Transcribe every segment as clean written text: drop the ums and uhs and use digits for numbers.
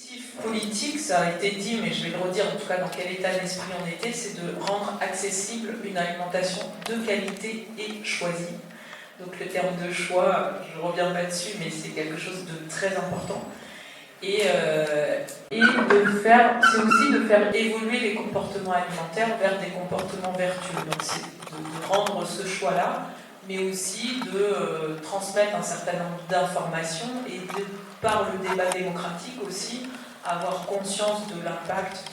L'objectif politique, ça a été dit, mais je vais le redire en tout cas dans quel état d'esprit on était, c'est de rendre accessible une alimentation de qualité et choisie. Donc le terme de choix, je ne reviens pas dessus, mais c'est quelque chose de très important. Et c'est aussi de faire évoluer les comportements alimentaires vers des comportements vertueux. Donc c'est de rendre ce choix-là, mais aussi de transmettre un certain nombre d'informations et de, par le débat démocratique aussi, avoir conscience de l'impact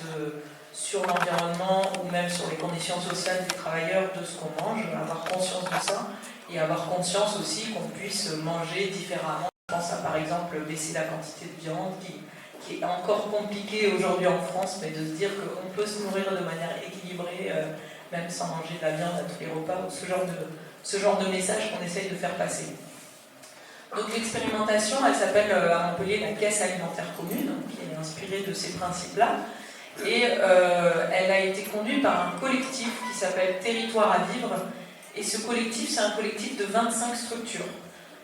sur l'environnement ou même sur les conditions sociales des travailleurs de ce qu'on mange, avoir conscience de ça et avoir conscience aussi qu'on puisse manger différemment. Je pense à par exemple baisser la quantité de viande qui est encore compliqué aujourd'hui en France, mais de se dire qu'on peut se nourrir de manière équilibrée, même sans manger de la viande à tous les repas, ce genre de message qu'on essaye de faire passer. Donc l'expérimentation, elle s'appelle à Montpellier la caisse alimentaire commune, qui est inspirée de ces principes-là, et elle a été conduite par un collectif qui s'appelle Territoire à vivre, et ce collectif, c'est un collectif de 25 structures.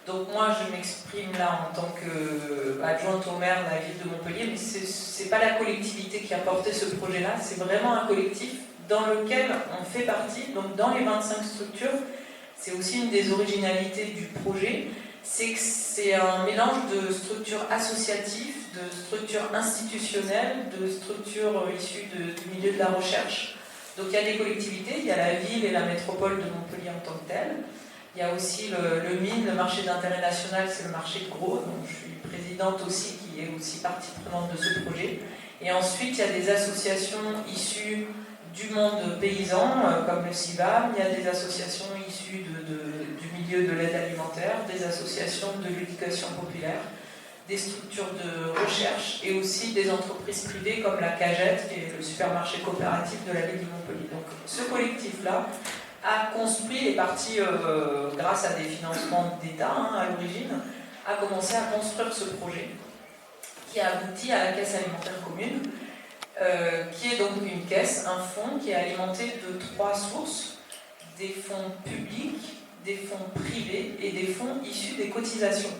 Donc moi, je m'exprime là en tant qu'adjointe au maire de la ville de Montpellier, mais ce n'est pas la collectivité qui a porté ce projet-là, c'est vraiment un collectif dans lequel on fait partie. Donc dans les 25 structures, c'est aussi une des originalités du projet, c'est que c'est un mélange de structures associatives, de structures institutionnelles, de structures issues du milieu de la recherche. Donc il y a des collectivités, il y a la ville et la métropole de Montpellier en tant que telle. Il y a aussi le MIN, le marché d'intérêt national, c'est le marché de gros, donc je suis présidente aussi, qui est aussi partie prenante de ce projet. Et ensuite, il y a des associations issues du monde paysan, comme le CIVAM, il y a des associations issues du milieu de l'aide alimentaire, des associations de l'éducation populaire, des structures de recherche et aussi des entreprises privées comme la Cagette, qui est le supermarché coopératif de la ville de Montpellier. Donc ce collectif-là a construit, est parti grâce à des financements d'État à l'origine, a commencé à construire ce projet qui a abouti à la caisse alimentaire commune, qui est donc une caisse, un fonds qui est alimenté de 3 sources, des fonds publics, des fonds privés et des fonds issus des cotisations.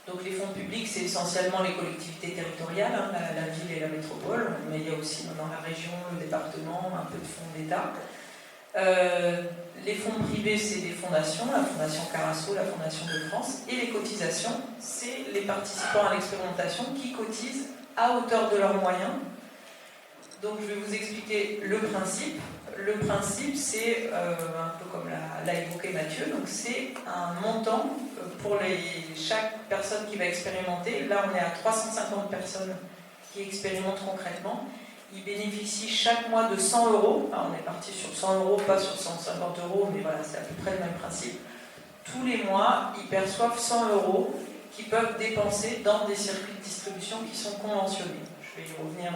Donc les fonds publics, c'est essentiellement les collectivités territoriales, la ville et la métropole, mais il y a aussi dans la région, le département, un peu de fonds d'État. Les fonds privés, c'est des fondations, la Fondation Carasso, la Fondation de France, et les cotisations, c'est les participants à l'expérimentation qui cotisent à hauteur de leurs moyens. Donc je vais vous expliquer le principe. Le principe, c'est un peu comme l'a évoqué Mathieu, donc c'est un montant pour chaque personne qui va expérimenter. Là, on est à 350 personnes qui expérimentent concrètement. Ils bénéficient chaque mois de 100 €. Alors, on est parti sur 100 €, pas sur 150 €, mais voilà, c'est à peu près le même principe. Tous les mois, ils perçoivent 100 € qu'ils peuvent dépenser dans des circuits de distribution qui sont conventionnés. Je vais y revenir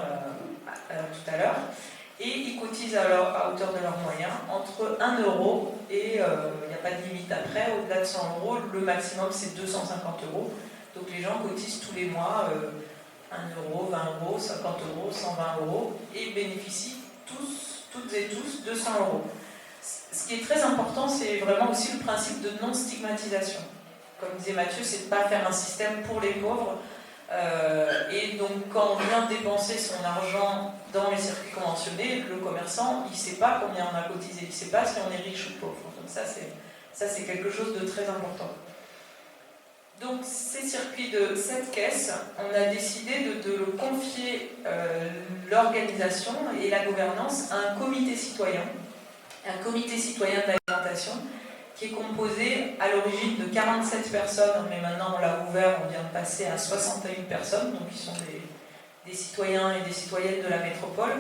tout à l'heure. Et ils cotisent alors à hauteur de leurs moyens entre 1 € et il n'y a pas de limite après. Au-delà de 100 €, le maximum c'est 250 €. Donc les gens cotisent tous les mois 1 €, 20 €, 50 €, 120 € et bénéficient toutes et tous de 100 €. Ce qui est très important, c'est vraiment aussi le principe de non-stigmatisation. Comme disait Mathieu, c'est de ne pas faire un système pour les pauvres. Et donc quand on vient dépenser son argent dans les circuits conventionnés, le commerçant, il ne sait pas combien on a cotisé, il ne sait pas si on est riche ou pauvre. Donc ça c'est quelque chose de très important. Donc ces circuits de cette caisse, on a décidé de confier l'organisation et la gouvernance à un comité citoyen de l'alimentation, qui est composé à l'origine de 47 personnes, mais maintenant on l'a ouvert, on vient de passer à 61 personnes, donc ils sont des citoyens et des citoyennes de la métropole.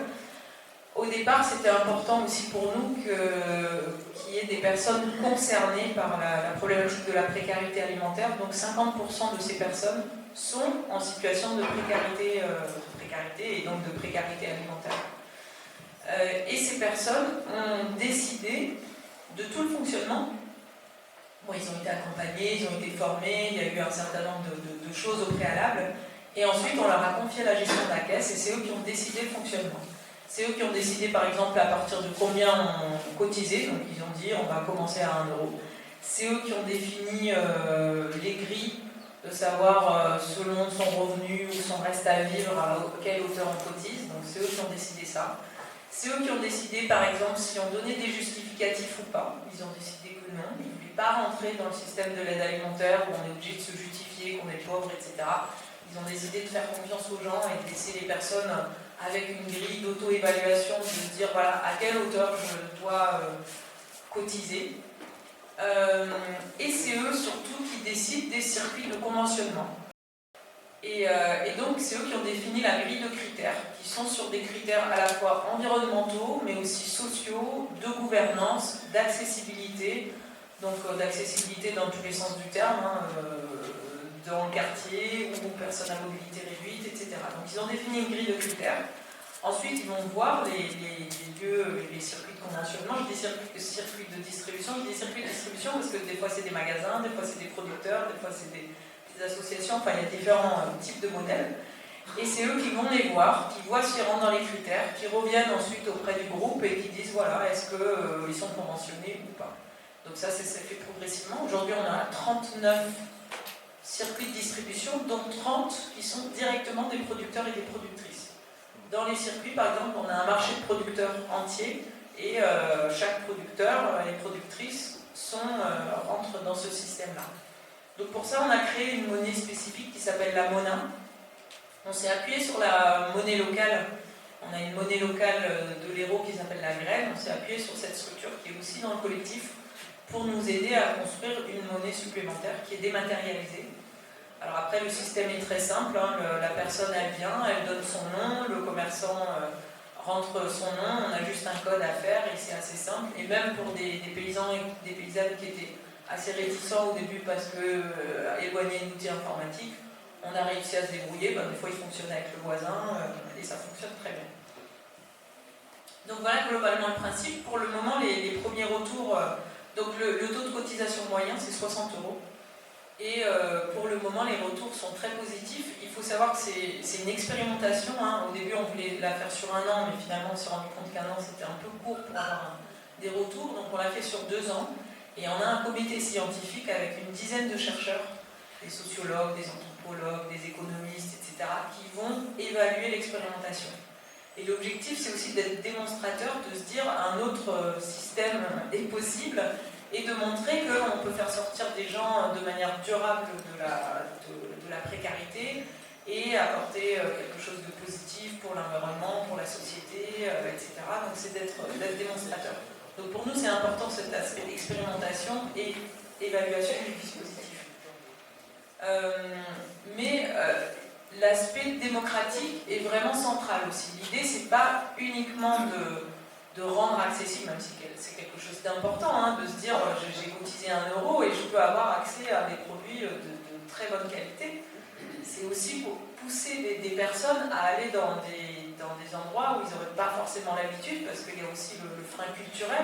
Au départ, c'était important aussi pour nous qu'il y ait des personnes concernées par la problématique de la précarité alimentaire. Donc 50% de ces personnes sont en situation de précarité et donc de précarité alimentaire. Et ces personnes ont décidé de tout le fonctionnement. Bon, ils ont été accompagnés, ils ont été formés, il y a eu un certain nombre de choses au préalable. Et ensuite, on leur a confié la gestion de la caisse et c'est eux qui ont décidé le fonctionnement. C'est eux qui ont décidé, par exemple, à partir de combien on cotisait. Donc, ils ont dit, on va commencer à 1 €. C'est eux qui ont défini les grilles de savoir selon son revenu ou son reste à vivre à quelle hauteur on cotise. Donc c'est eux qui ont décidé ça. C'est eux qui ont décidé, par exemple, si on donnait des justificatifs ou pas. Ils ont décidé que non. Ils ne voulaient pas rentrer dans le système de l'aide alimentaire où on est obligé de se justifier qu'on est pauvre, etc. Ils ont décidé de faire confiance aux gens et de laisser les personnes avec une grille d'auto-évaluation, de se dire voilà à quelle hauteur je dois cotiser. Et c'est eux surtout qui décident des circuits de conventionnement. Et donc c'est eux qui ont défini la grille de critères, qui sont sur des critères à la fois environnementaux, mais aussi sociaux, de gouvernance, d'accessibilité, donc d'accessibilité dans tous les sens du terme, dans le quartier ou personnes à mobilité réduite, etc. Donc ils ont défini une grille de critères. Ensuite, ils vont voir les lieux, les circuits de conventionnement. Je dis circuits de distribution. Je dis circuits de distribution parce que des fois c'est des magasins, des fois c'est des producteurs, des fois c'est des associations. Enfin, il y a différents types de modèles. Et c'est eux qui vont les voir, qui voient s'ils rentrent dans les critères, qui reviennent ensuite auprès du groupe et qui disent voilà, est-ce qu'ils sont conventionnés ou pas. Donc ça fait progressivement. Aujourd'hui, on a 39 circuits de distribution, dont 30 qui sont directement des producteurs et des productrices. Dans les circuits, par exemple, on a un marché de producteurs entier et chaque producteur et productrice rentrent dans ce système-là. Donc pour ça, on a créé une monnaie spécifique qui s'appelle la Mona. On s'est appuyé sur la monnaie locale. On a une monnaie locale de l'Hérault qui s'appelle la Graine. On s'est appuyé sur cette structure qui est aussi dans le collectif pour nous aider à construire une monnaie supplémentaire qui est dématérialisée. Alors après, le système est très simple, la personne elle vient, elle donne son nom, le commerçant rentre son nom, on a juste un code à faire et c'est assez simple. Et même pour des paysans et des paysannes qui étaient assez réticents au début parce que éloignés d'outils informatiques, on a réussi à se débrouiller, des fois ils fonctionnent avec le voisin et ça fonctionne très bien. Donc voilà globalement le principe. Pour le moment, les premiers retours, donc le taux de cotisation moyen c'est 60 €. Et pour le moment, les retours sont très positifs. Il faut savoir que c'est une expérimentation. Au début, on voulait la faire sur 1 an, mais finalement, on s'est rendu compte qu'1 an, c'était un peu court pour avoir des retours. Donc, on l'a fait sur 2 ans. Et on a un comité scientifique avec une dizaine de chercheurs, des sociologues, des anthropologues, des économistes, etc., qui vont évaluer l'expérimentation. Et l'objectif, c'est aussi d'être démonstrateur, de se dire un autre système est possible, et de montrer qu'on peut faire sortir des gens de manière durable de la précarité et apporter quelque chose de positif pour l'environnement, pour la société, etc. Donc c'est d'être démonstrateur. Donc pour nous c'est important cet aspect d'expérimentation et évaluation du dispositif. Mais l'aspect démocratique est vraiment central aussi. L'idée c'est pas uniquement de rendre accessible, même si c'est quelque chose d'important, de se dire j'ai cotisé 1 € et je peux avoir accès à des produits de très bonne qualité. C'est aussi pour pousser des personnes à aller dans des endroits où ils n'auraient pas forcément l'habitude, parce qu'il y a aussi le frein culturel.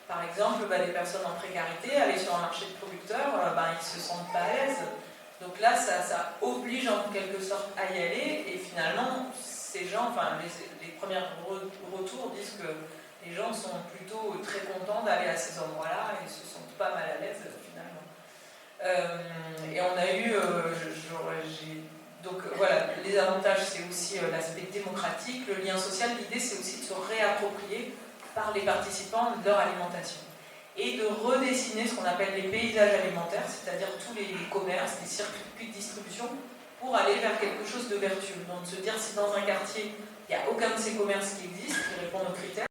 Par exemple, les personnes en précarité, aller sur un marché de producteurs, ils ne se sentent pas à l'aise. Donc là, ça oblige en quelque sorte à y aller, et finalement, ces gens, les premiers retours disent que les gens sont plutôt très contents d'aller à ces endroits-là et se sentent pas mal à l'aise finalement. Et on a eu, donc voilà, les avantages c'est aussi l'aspect démocratique, le lien social. L'idée c'est aussi de se réapproprier par les participants leur alimentation et de redessiner ce qu'on appelle les paysages alimentaires, c'est-à-dire tous les commerces, les circuits de distribution, pour aller vers quelque chose de vertueux. Donc se dire si dans un quartier il n'y a aucun de ces commerces qui existent, qui répondent aux critères,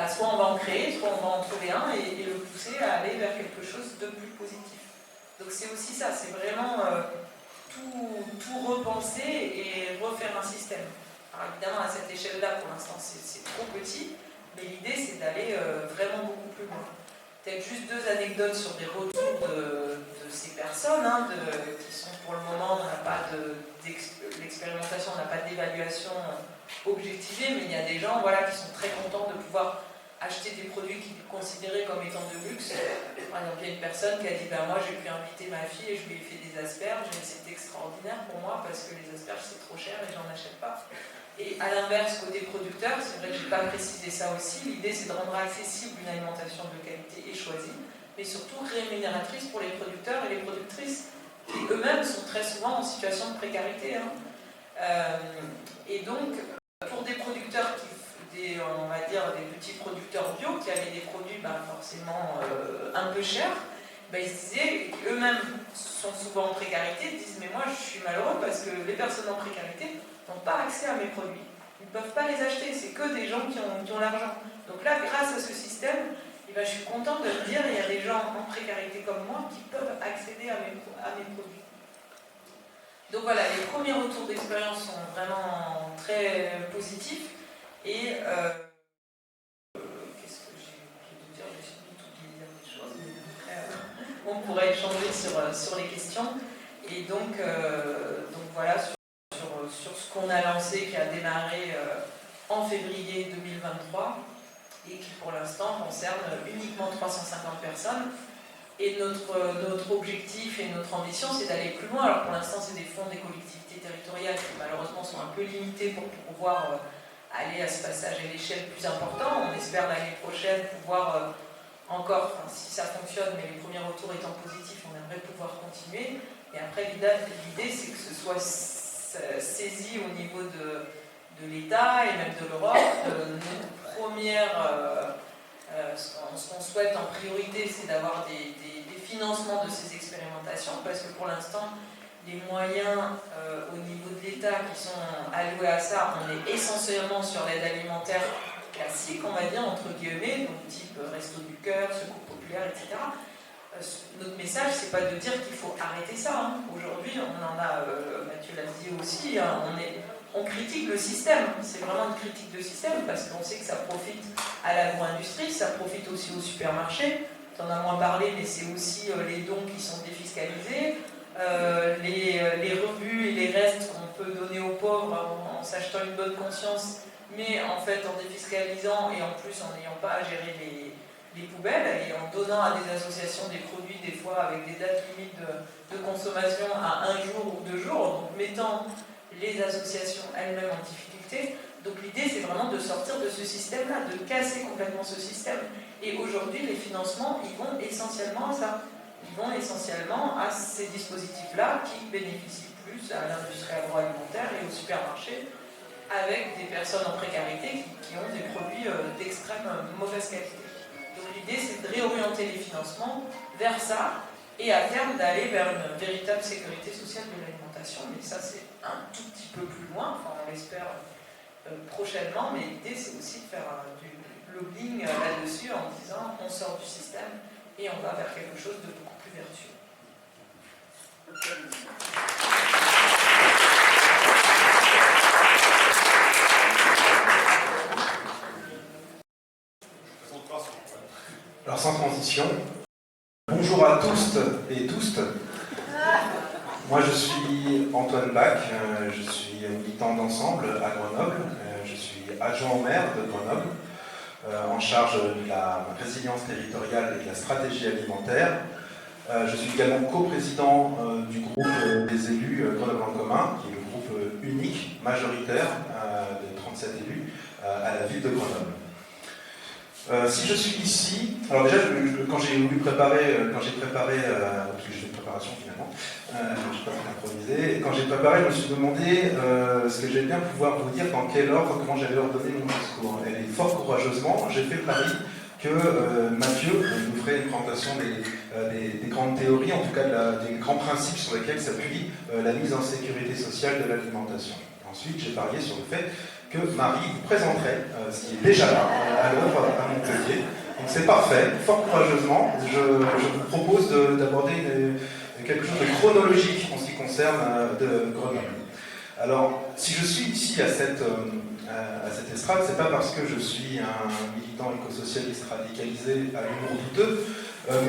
soit on va en créer, soit on va en trouver un et le pousser à aller vers quelque chose de plus positif. Donc c'est aussi ça, c'est vraiment tout repenser et refaire un système. Alors évidemment à cette échelle-là, pour l'instant c'est trop petit, mais l'idée c'est d'aller vraiment beaucoup plus loin. Peut-être juste 2 anecdotes sur des retours de ces personnes, qui sont pour le moment, on n'a pas l'expérimentation, on n'a pas d'évaluation objectivée, mais il y a des gens qui sont très contents de pouvoir acheter des produits qu'ils considéraient comme étant de luxe. Par exemple, il y a une personne qui a dit moi j'ai pu inviter ma fille et je lui ai fait des asperges et c'était extraordinaire pour moi parce que les asperges c'est trop cher et j'en achète pas. Et à l'inverse, côté producteur, c'est vrai que je n'ai pas précisé ça aussi, l'idée c'est de rendre accessible une alimentation de qualité et choisie, mais surtout rémunératrice pour les producteurs et les productrices, qui eux-mêmes sont très souvent en situation de précarité. Et donc, pour des producteurs, on va dire des petits producteurs bio, qui avaient des produits forcément un peu chers, ils disaient, eux-mêmes sont souvent en précarité, disent mais moi je suis malheureux parce que les personnes en précarité n'ont pas accès à mes produits. Ils ne peuvent pas les acheter, c'est que des gens qui ont l'argent. Donc là, grâce à ce système, je suis contente de me dire qu'il y a des gens en précarité comme moi qui peuvent accéder à mes produits. Donc voilà, les premiers retours d'expérience sont vraiment très positifs. Et qu'est-ce que j'ai oublié de dire? J'ai oublié de dire des choses, mais on pourrait échanger sur les questions. Et donc voilà, sur ce qu'on a lancé, qui a démarré en février 2023 et qui pour l'instant concerne uniquement 350 personnes. Et notre objectif et notre ambition, c'est d'aller plus loin. Alors pour l'instant, c'est des fonds des collectivités territoriales qui malheureusement sont un peu limités pour pouvoir aller à ce passage à l'échelle plus important. On espère l'année prochaine pouvoir encore, si ça fonctionne, mais les premiers retours étant positifs, on aimerait pouvoir continuer. Et après, l'idée, c'est que ce soit saisi au niveau de l'État et même de l'Europe. Notre première... ce qu'on souhaite en priorité, c'est d'avoir des financements de ces expérimentations, parce que pour l'instant, les moyens au niveau de l'État qui sont alloués à ça, on est essentiellement sur l'aide alimentaire classique, on va dire, entre guillemets, donc type Resto du Cœur, Secours Populaire, etc. Notre message, c'est pas de dire qu'il faut arrêter ça. Aujourd'hui, on en a, Mathieu l'a dit aussi, on critique le système, c'est vraiment une critique de système parce qu'on sait que ça profite à l'agro-industrie, ça profite aussi aux supermarchés, tu en as moins parlé, mais c'est aussi les dons qui sont défiscalisés, les rebuts et les restes qu'on peut donner aux pauvres en s'achetant une bonne conscience, mais en fait en défiscalisant et en plus en n'ayant pas à gérer les poubelles et en donnant à des associations des produits des fois avec des dates limites de consommation à 1 jour ou 2 jours, donc mettant les associations elles-mêmes en difficulté. Donc l'idée, c'est vraiment de sortir de ce système-là, de casser complètement ce système. Et aujourd'hui, les financements, ils vont essentiellement à ça. Ils vont essentiellement à ces dispositifs-là qui bénéficient plus à l'industrie agroalimentaire et aux supermarchés avec des personnes en précarité qui ont des produits d'extrême mauvaise qualité. Donc l'idée, c'est de réorienter les financements vers ça et à terme d'aller vers une véritable sécurité sociale de l'alimentation. Mais ça, c'est un tout petit peu plus loin, enfin on l'espère prochainement, mais l'idée c'est aussi de faire du lobbying là-dessus en disant on sort du système et on va vers quelque chose de beaucoup plus vertueux. Alors sans transition, bonjour à tous et tous. Moi je suis Antoine Bach, je suis militant d'Ensemble à Grenoble, je suis adjoint au maire de Grenoble, en charge de la résilience territoriale et de la stratégie alimentaire. Je suis également coprésident du groupe des élus Grenoble en commun, qui est le groupe unique, majoritaire, de 37 élus à la ville de Grenoble. Si je suis ici, alors déjà quand j'ai préparé, parce que j'ai fait une préparation finalement, je n'ai pas fait improviser, quand j'ai préparé, je me suis demandé ce que j'allais bien pouvoir vous dire, dans quel ordre, comment j'allais ordonner mon discours. Et fort courageusement, j'ai fait le pari que Mathieu nous ferait une présentation des grandes théories, en tout cas des grands principes sur lesquels s'appuie la mise en sécurité sociale de l'alimentation. Ensuite, j'ai parié sur le fait que Marie vous présenterait ce qui est déjà là, à l'œuvre à Montpellier. Donc c'est parfait, fort courageusement, je vous propose d'aborder quelque chose de chronologique en ce qui concerne de Grenoble. Alors, si je suis ici à cette estrade, c'est pas parce que je suis un militant écosocialiste radicalisé à l'humour douteux,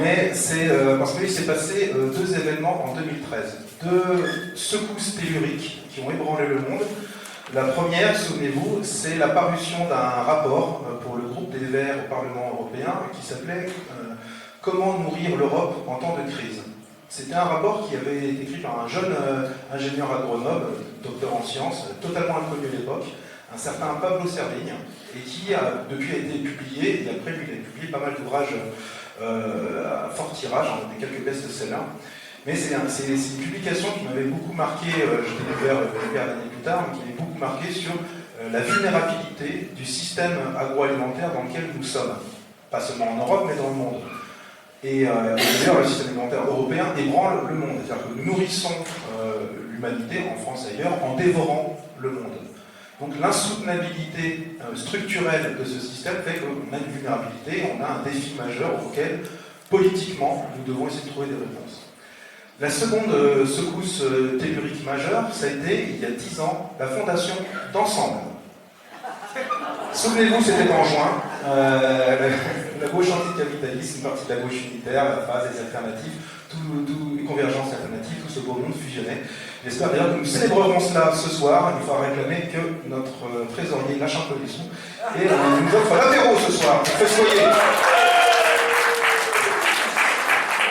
mais c'est parce qu'il s'est passé 2 événements en 2013, 2 secousses telluriques qui ont ébranlé le monde. La première, souvenez-vous, c'est la parution d'un rapport pour le groupe des Verts au Parlement européen qui s'appelait « Comment nourrir l'Europe en temps de crise ». C'était un rapport qui avait été écrit par un jeune ingénieur à Grenoble, docteur en sciences, totalement inconnu à l'époque, un certain Pablo Servigne, et qui a depuis été publié, et après lui il a publié pas mal d'ouvrages à fort tirage, des quelques best-sellers. Mais c'est une publication qui m'avait beaucoup marqué, je l'ai découvert quelques années plus tard, mais qui m'avait beaucoup marqué sur la vulnérabilité du système agroalimentaire dans lequel nous sommes. Pas seulement en Europe, mais dans le monde. Et d'ailleurs, le système alimentaire européen ébranle le monde. C'est-à-dire que nous nourrissons l'humanité, en France et ailleurs, en dévorant le monde. Donc l'insoutenabilité structurelle de ce système fait qu'on a une vulnérabilité, on a un défi majeur auquel, politiquement, nous devons essayer de trouver des réponses. La seconde secousse tellurique majeure, ça a été, il y a 10 ans, la fondation d'Ensemble. Souvenez-vous, c'était en juin, la gauche anticapitaliste, une partie de la gauche unitaire, la phase des alternatives, les convergences alternatives, tout ce beau monde fusionnait. J'espère d'ailleurs que nous célébrerons cela ce soir. Il faudra réclamer que notre trésorier lâche un peu les sous et nous offre l'apéro ce soir. Festoyer.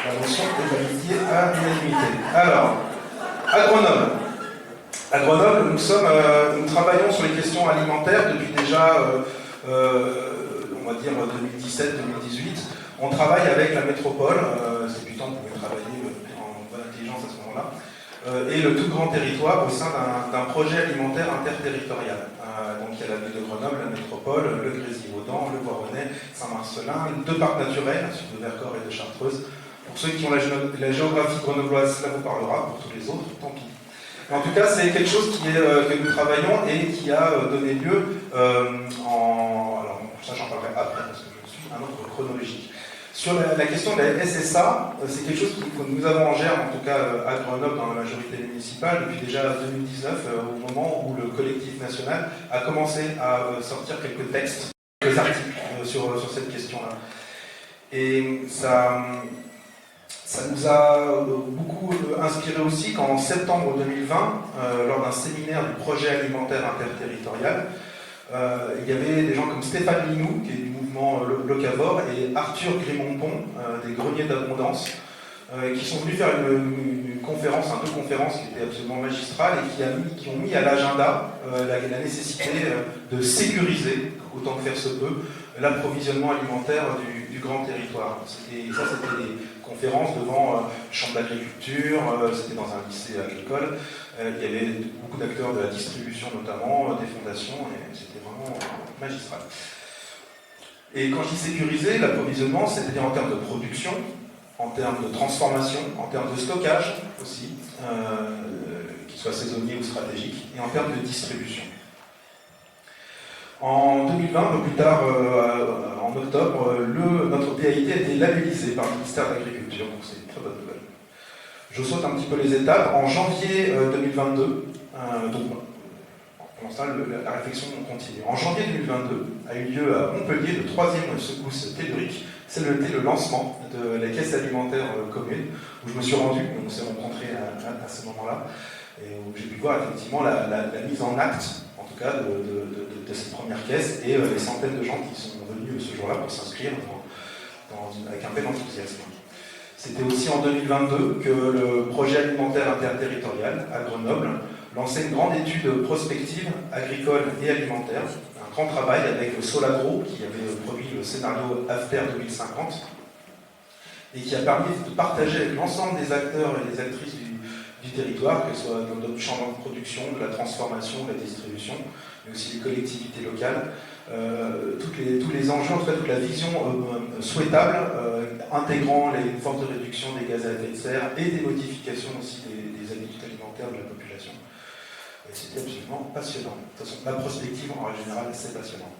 La notion d'égalité à l'unanimité. Alors, à Grenoble. À Grenoble, nous travaillons sur les questions alimentaires depuis déjà, on va dire, 2017-2018. On travaille avec la métropole, c'est du temps qu'on pouvait travailler en bonne intelligence à ce moment-là, et le tout grand territoire au sein d'un projet alimentaire interterritorial. Donc il y a la ville de Grenoble, la métropole, le Grésivaudan, le Voironnais, Saint-Marcellin, 2 parcs naturels, celui de Vercors et de Chartreuse. Pour ceux qui ont la géographie grenobloise, cela vous parlera, pour tous les autres, tant pis. En tout cas, c'est quelque chose que nous travaillons et qui a donné lieu alors, ça j'en parlerai après, parce que je suis un autre chronologique. Sur la question de la SSA, c'est quelque chose que nous avons en germe, en tout cas à Grenoble, dans la majorité municipale, depuis déjà 2019, au moment où le collectif national a commencé à sortir quelques textes, quelques articles sur cette question-là. Et ça nous a beaucoup inspiré aussi quand, en septembre 2020, lors d'un séminaire du projet alimentaire interterritorial, il y avait des gens comme Stéphane Linou, qui est du mouvement Locavore, et Arthur Grémont-Pont, des Greniers d'Abondance, qui sont venus faire une conférence, deux conférences qui étaient absolument magistrales et qui ont mis à l'agenda la nécessité de sécuriser, autant que faire se peut, l'approvisionnement alimentaire du grand territoire. C'était des conférences devant chambre d'agriculture, c'était dans un lycée agricole, il y avait beaucoup d'acteurs de la distribution notamment, des fondations, et c'était vraiment magistral. Et quand je dis sécuriser, l'approvisionnement, c'est-à-dire en termes de production, en termes de transformation, en termes de stockage aussi, qu'il soit saisonnier ou stratégique, et en termes de distribution. En 2020, un peu plus tard, en octobre, notre PAIT a été labellisé par le ministère de l'Agriculture, donc c'est une très bonne nouvelle. Je saute un petit peu les étapes. En janvier 2022, pour l'instant, la réflexion continue. En janvier 2022, a eu lieu à Montpellier le 3e secousse tellurique. C'était le lancement de la caisse alimentaire commune, où je me suis rendu, on s'est rencontrés à ce moment-là, et où j'ai pu voir effectivement la mise en acte, en tout cas, de cette première caisse, et les centaines de gens qui sont venus ce jour-là pour s'inscrire avec un bel enthousiasme. C'était aussi en 2022 que le projet alimentaire interterritorial à Grenoble lançait une grande étude prospective agricole et alimentaire, un grand travail avec Solagro qui avait produit le scénario AFTER 2050 et qui a permis de partager avec l'ensemble des acteurs et des actrices du territoire, que ce soit dans notre champ de production, de la transformation, de la distribution, mais aussi des collectivités locales, tous les enjeux, en tout cas toute la vision souhaitable, intégrant les formes de réduction des gaz à effet de serre et des modifications aussi des habitudes alimentaires de la population. Et c'était absolument passionnant. De toute façon, la prospective en général, c'est passionnant.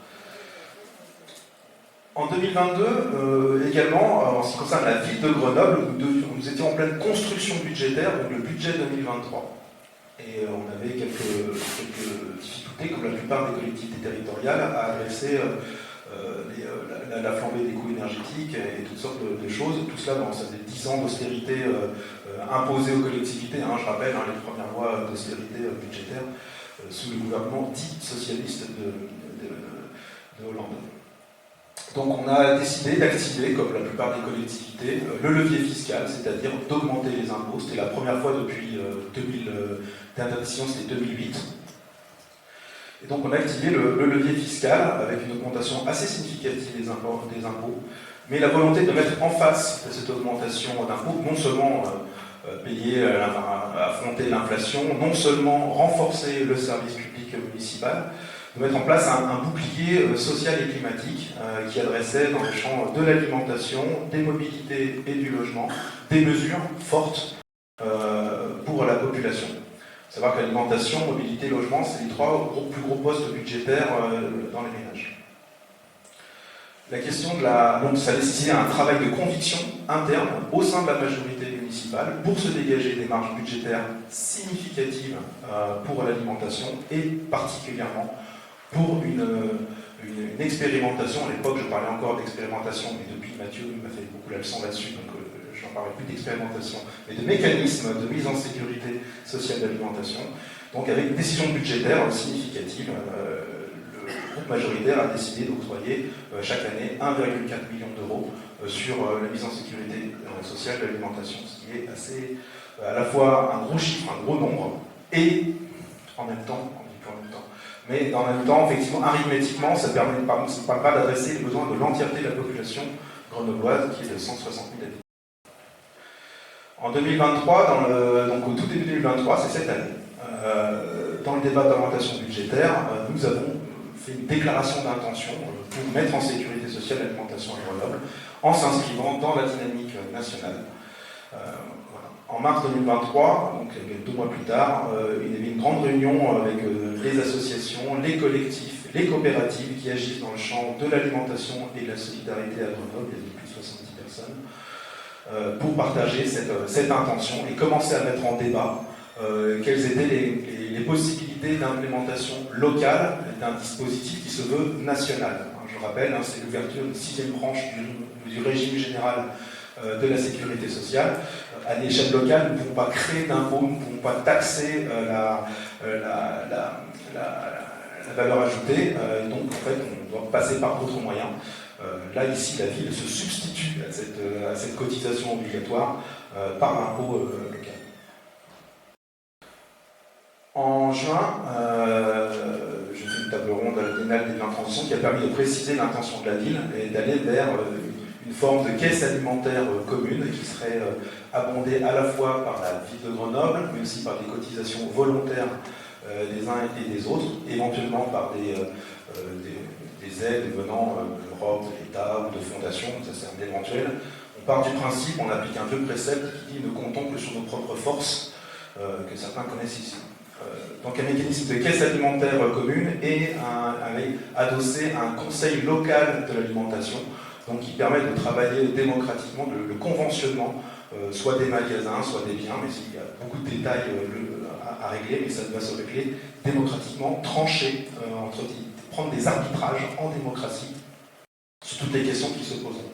En 2022, également, en ce qui concerne la ville de Grenoble, nous étions en pleine construction budgétaire, donc le budget 2023. Et on avait quelques difficultés, comme la plupart des collectivités territoriales, à adresser la flambée des coûts énergétiques et toutes sortes de choses. Tout cela dans ces 10 ans d'austérité imposée aux collectivités. Je rappelle les premières lois d'austérité budgétaire sous le gouvernement dit socialiste de Hollande. Donc on a décidé d'activer, comme la plupart des collectivités, le levier fiscal, c'est-à-dire d'augmenter les impôts. C'était la première fois depuis dernière décision, c'était 2008. Et donc on a activé le levier fiscal avec une augmentation assez significative des impôts, mais la volonté de mettre en face de cette augmentation d'impôts, non seulement affronter l'inflation, non seulement renforcer le service public municipal, de mettre en place un bouclier social et climatique qui adressait dans le champ de l'alimentation, des mobilités et du logement, des mesures fortes pour la population. Il faut savoir que l'alimentation, mobilité, logement, c'est les trois plus gros postes budgétaires dans les ménages. La question de donc ça nécessitait un travail de conviction interne au sein de la majorité municipale pour se dégager des marges budgétaires significatives pour l'alimentation et particulièrement pour une expérimentation. À l'époque, je parlais encore d'expérimentation, mais depuis Mathieu m'a fait beaucoup la leçon là-dessus, donc je n'en parlerai plus d'expérimentation, mais de mécanismes de mise en sécurité sociale d'alimentation. Donc avec une décision budgétaire significative, le groupe majoritaire a décidé d'octroyer chaque année 1,4 million d'euros sur la mise en sécurité sociale de l'alimentation, ce qui est assez, à la fois un gros chiffre, un gros nombre, et en même temps, on dit plus en même temps, mais en même temps, effectivement, arithmétiquement, ça ne permet pas d'adresser les besoins de l'entièreté de la population grenobloise, qui est de 160 000 habitants. En 2023, donc au tout début 2023, c'est cette année, dans le débat d'orientation budgétaire, nous avons fait une déclaration d'intention pour mettre en sécurité sociale l'alimentation à Grenoble, en s'inscrivant dans la dynamique nationale. Voilà. En mars 2023, donc 2 mois plus tard, il y avait une grande réunion avec les associations, les collectifs, les coopératives qui agissent dans le champ de l'alimentation et de la solidarité à Grenoble. Il y avait plus de 70 personnes pour partager cette intention et commencer à mettre en débat quelles étaient les possibilités d'implémentation locale d'un dispositif qui se veut national. Je rappelle, c'est l'ouverture d'une 6e branche du régime général de la sécurité sociale. À l'échelle locale, nous ne pouvons pas créer d'impôts, nous ne pouvons pas taxer la valeur ajoutée, donc en fait on doit passer par d'autres moyens. Là ici, la ville se substitue à cette cotisation obligatoire par l'impôt local. En juin, j'ai fait une table ronde à la Biennale des Biens Transition qui a permis de préciser l'intention de la ville et d'aller vers une forme de caisse alimentaire commune qui serait abondée à la fois par la ville de Grenoble, mais aussi par des cotisations volontaires des uns et des autres, éventuellement par des aides venant de l'Europe, de l'État ou de fondations, ça c'est un éventuel. On part du principe, on applique un vieux précepte qui dit « ne comptons que sur nos propres forces », que certains connaissent ici. Donc un mécanisme de caisse alimentaire commune et adossé à un conseil local de l'alimentation, donc qui permet de travailler démocratiquement le conventionnement, soit des magasins, soit des biens, mais il y a beaucoup de détails à régler, mais ça doit se régler démocratiquement, trancher, prendre des arbitrages en démocratie sur toutes les questions qui se posent.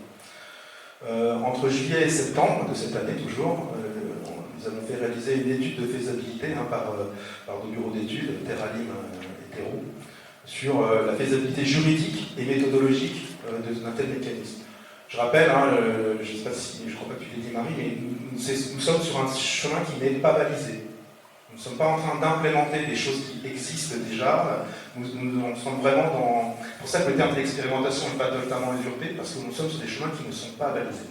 Entre juillet et septembre de cette année toujours, nous avons fait réaliser une étude de faisabilité par deux bureaux d'études, Terralim et Terreau, sur la faisabilité juridique et méthodologique d'un tel mécanisme. Je rappelle, je ne sais pas si, je crois pas que tu l'as dit Marie, mais nous sommes sur un chemin qui n'est pas balisé. Nous ne sommes pas en train d'implémenter des choses qui existent déjà. Nous sommes vraiment dans... C'est pour ça que le terme d'expérimentation n'est pas totalement usurpé, parce que nous sommes sur des chemins qui ne sont pas balisés.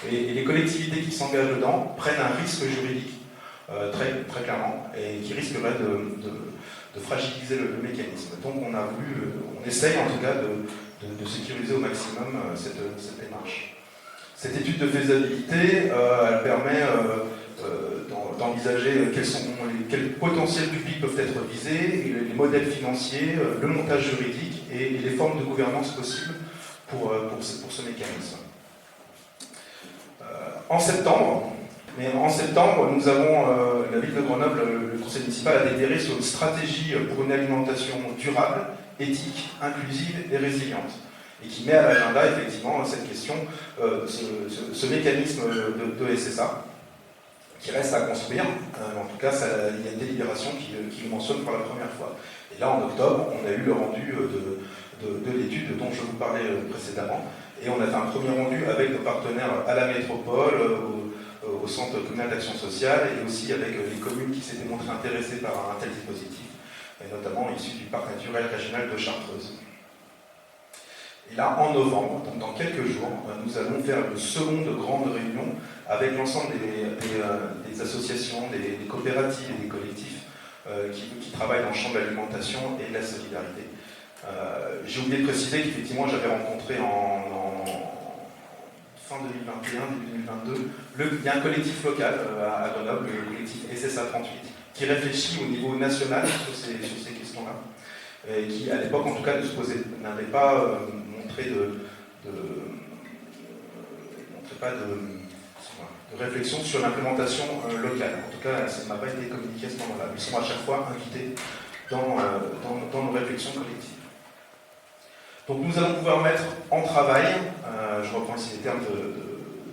Et les collectivités qui s'engagent dedans prennent un risque juridique, très clairement, et qui risquerait de fragiliser le mécanisme. Donc on essaye en tout cas de sécuriser au maximum cette démarche. Cette étude de faisabilité, elle permet d'envisager quels potentiels publics peuvent être visés, les modèles financiers, le montage juridique et les formes de gouvernance possibles pour ce mécanisme. En septembre, nous avons, la ville de Grenoble, le conseil municipal a délibéré sur une stratégie pour une alimentation durable, éthique, inclusive et résiliente, et qui met à l'agenda effectivement cette question, ce mécanisme de SSA, qui reste à construire. En tout cas, il y a une délibération qui le mentionne pour la première fois. Et là, en octobre, on a eu le rendu de l'étude dont je vous parlais précédemment, et on a fait un premier rendu avec nos partenaires à la métropole, au Centre communal d'action sociale, et aussi avec les communes qui s'étaient montrées intéressées par un tel dispositif, et notamment issus du parc naturel régional de Chartreuse. Et là, en novembre, donc dans quelques jours, nous allons faire une seconde grande réunion avec l'ensemble des des associations, des coopératives et des collectifs qui travaillent dans le champ de l'alimentation et de la solidarité. J'ai oublié de préciser qu'effectivement j'avais rencontré en fin 2021, début 2022, il y a un collectif local à Grenoble, le collectif SSA 38, qui réfléchit au niveau national sur ces questions-là, et qui à l'époque en tout cas n'avait pas montré de réflexion sur l'implémentation locale. En tout cas, ça ne m'a pas été communiqué à ce moment-là. Ils sont à chaque fois invités dans nos réflexions collectives. Donc nous allons pouvoir mettre en travail, je reprends ici les termes de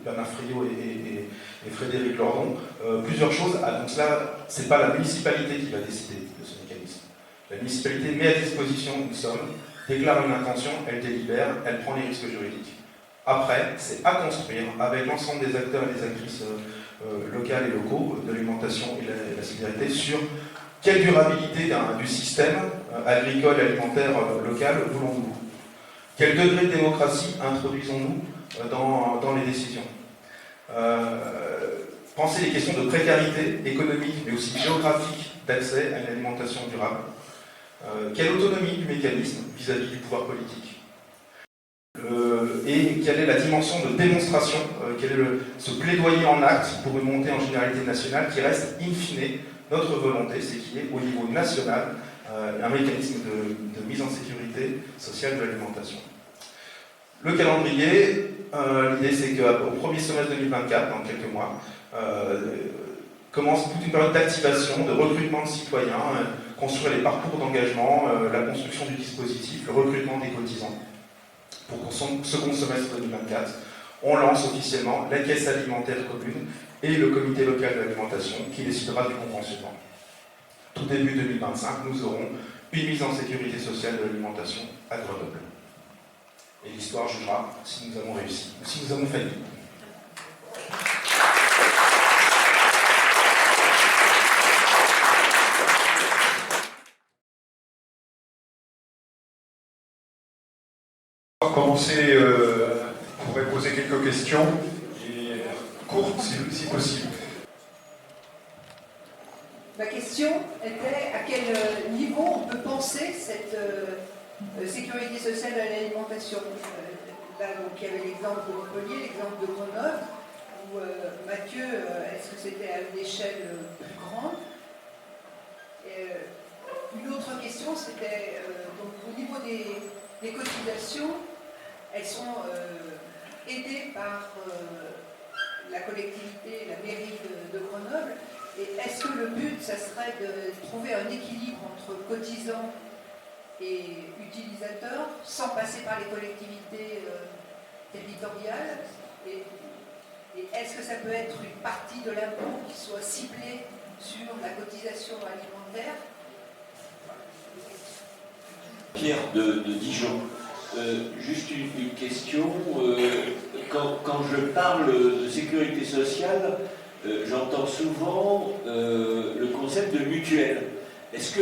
Bernard Friot et Frédéric Lordon, plusieurs choses. Donc cela, ce n'est pas la municipalité qui va décider de ce mécanisme. La municipalité met à disposition une somme, déclare une intention, elle délibère, elle prend les risques juridiques. Après, c'est à construire avec l'ensemble des acteurs et des actrices locales et locaux de l'alimentation et de la solidarité sur quelle durabilité du système agricole et alimentaire local voulons-nous. Quel degré de démocratie introduisons-nous dans les décisions? Penser les questions de précarité économique, mais aussi géographique d'accès à une alimentation durable. Quelle autonomie du mécanisme vis-à-vis du pouvoir politique? Et quelle est la dimension de démonstration, quel est ce plaidoyer en acte pour une montée en généralité nationale qui reste in fine notre volonté, c'est qu'il y ait au niveau national un mécanisme de mise en sécurité sociale de l'alimentation. Le calendrier, l'idée c'est qu'au premier semestre 2024, dans quelques mois, commence toute une période d'activation, de recrutement de citoyens, construire les parcours d'engagement, la construction du dispositif, le recrutement des cotisants. Pour le second semestre 2024, on lance officiellement la caisse alimentaire commune et le comité local de l'alimentation qui décidera du conventionnement. Tout début 2025, nous aurons une mise en sécurité sociale de l'alimentation à Grenoble. Et l'histoire jugera si nous avons réussi ou si nous avons failli. On va commencer, on pourrait poser quelques questions, et courtes si possible. Ma question était à quel niveau on peut penser cette sécurité sociale de l'alimentation. Là, donc, il y avait l'exemple de Montpellier, l'exemple de Grenoble, où Mathieu, est-ce que c'était à une échelle plus grande? Une autre question, c'était donc, au niveau des cotisations, elles sont aidées par la collectivité, la mairie de Grenoble. Et est-ce que le but, ça serait de trouver un équilibre entre cotisants et utilisateurs, sans passer par les collectivités territoriales? Et est-ce que ça peut être une partie de l'impôt qui soit ciblée sur la cotisation alimentaire? Pierre de Dijon. Juste une question. Quand je parle de sécurité sociale, j'entends souvent le concept de mutuelle. Est-ce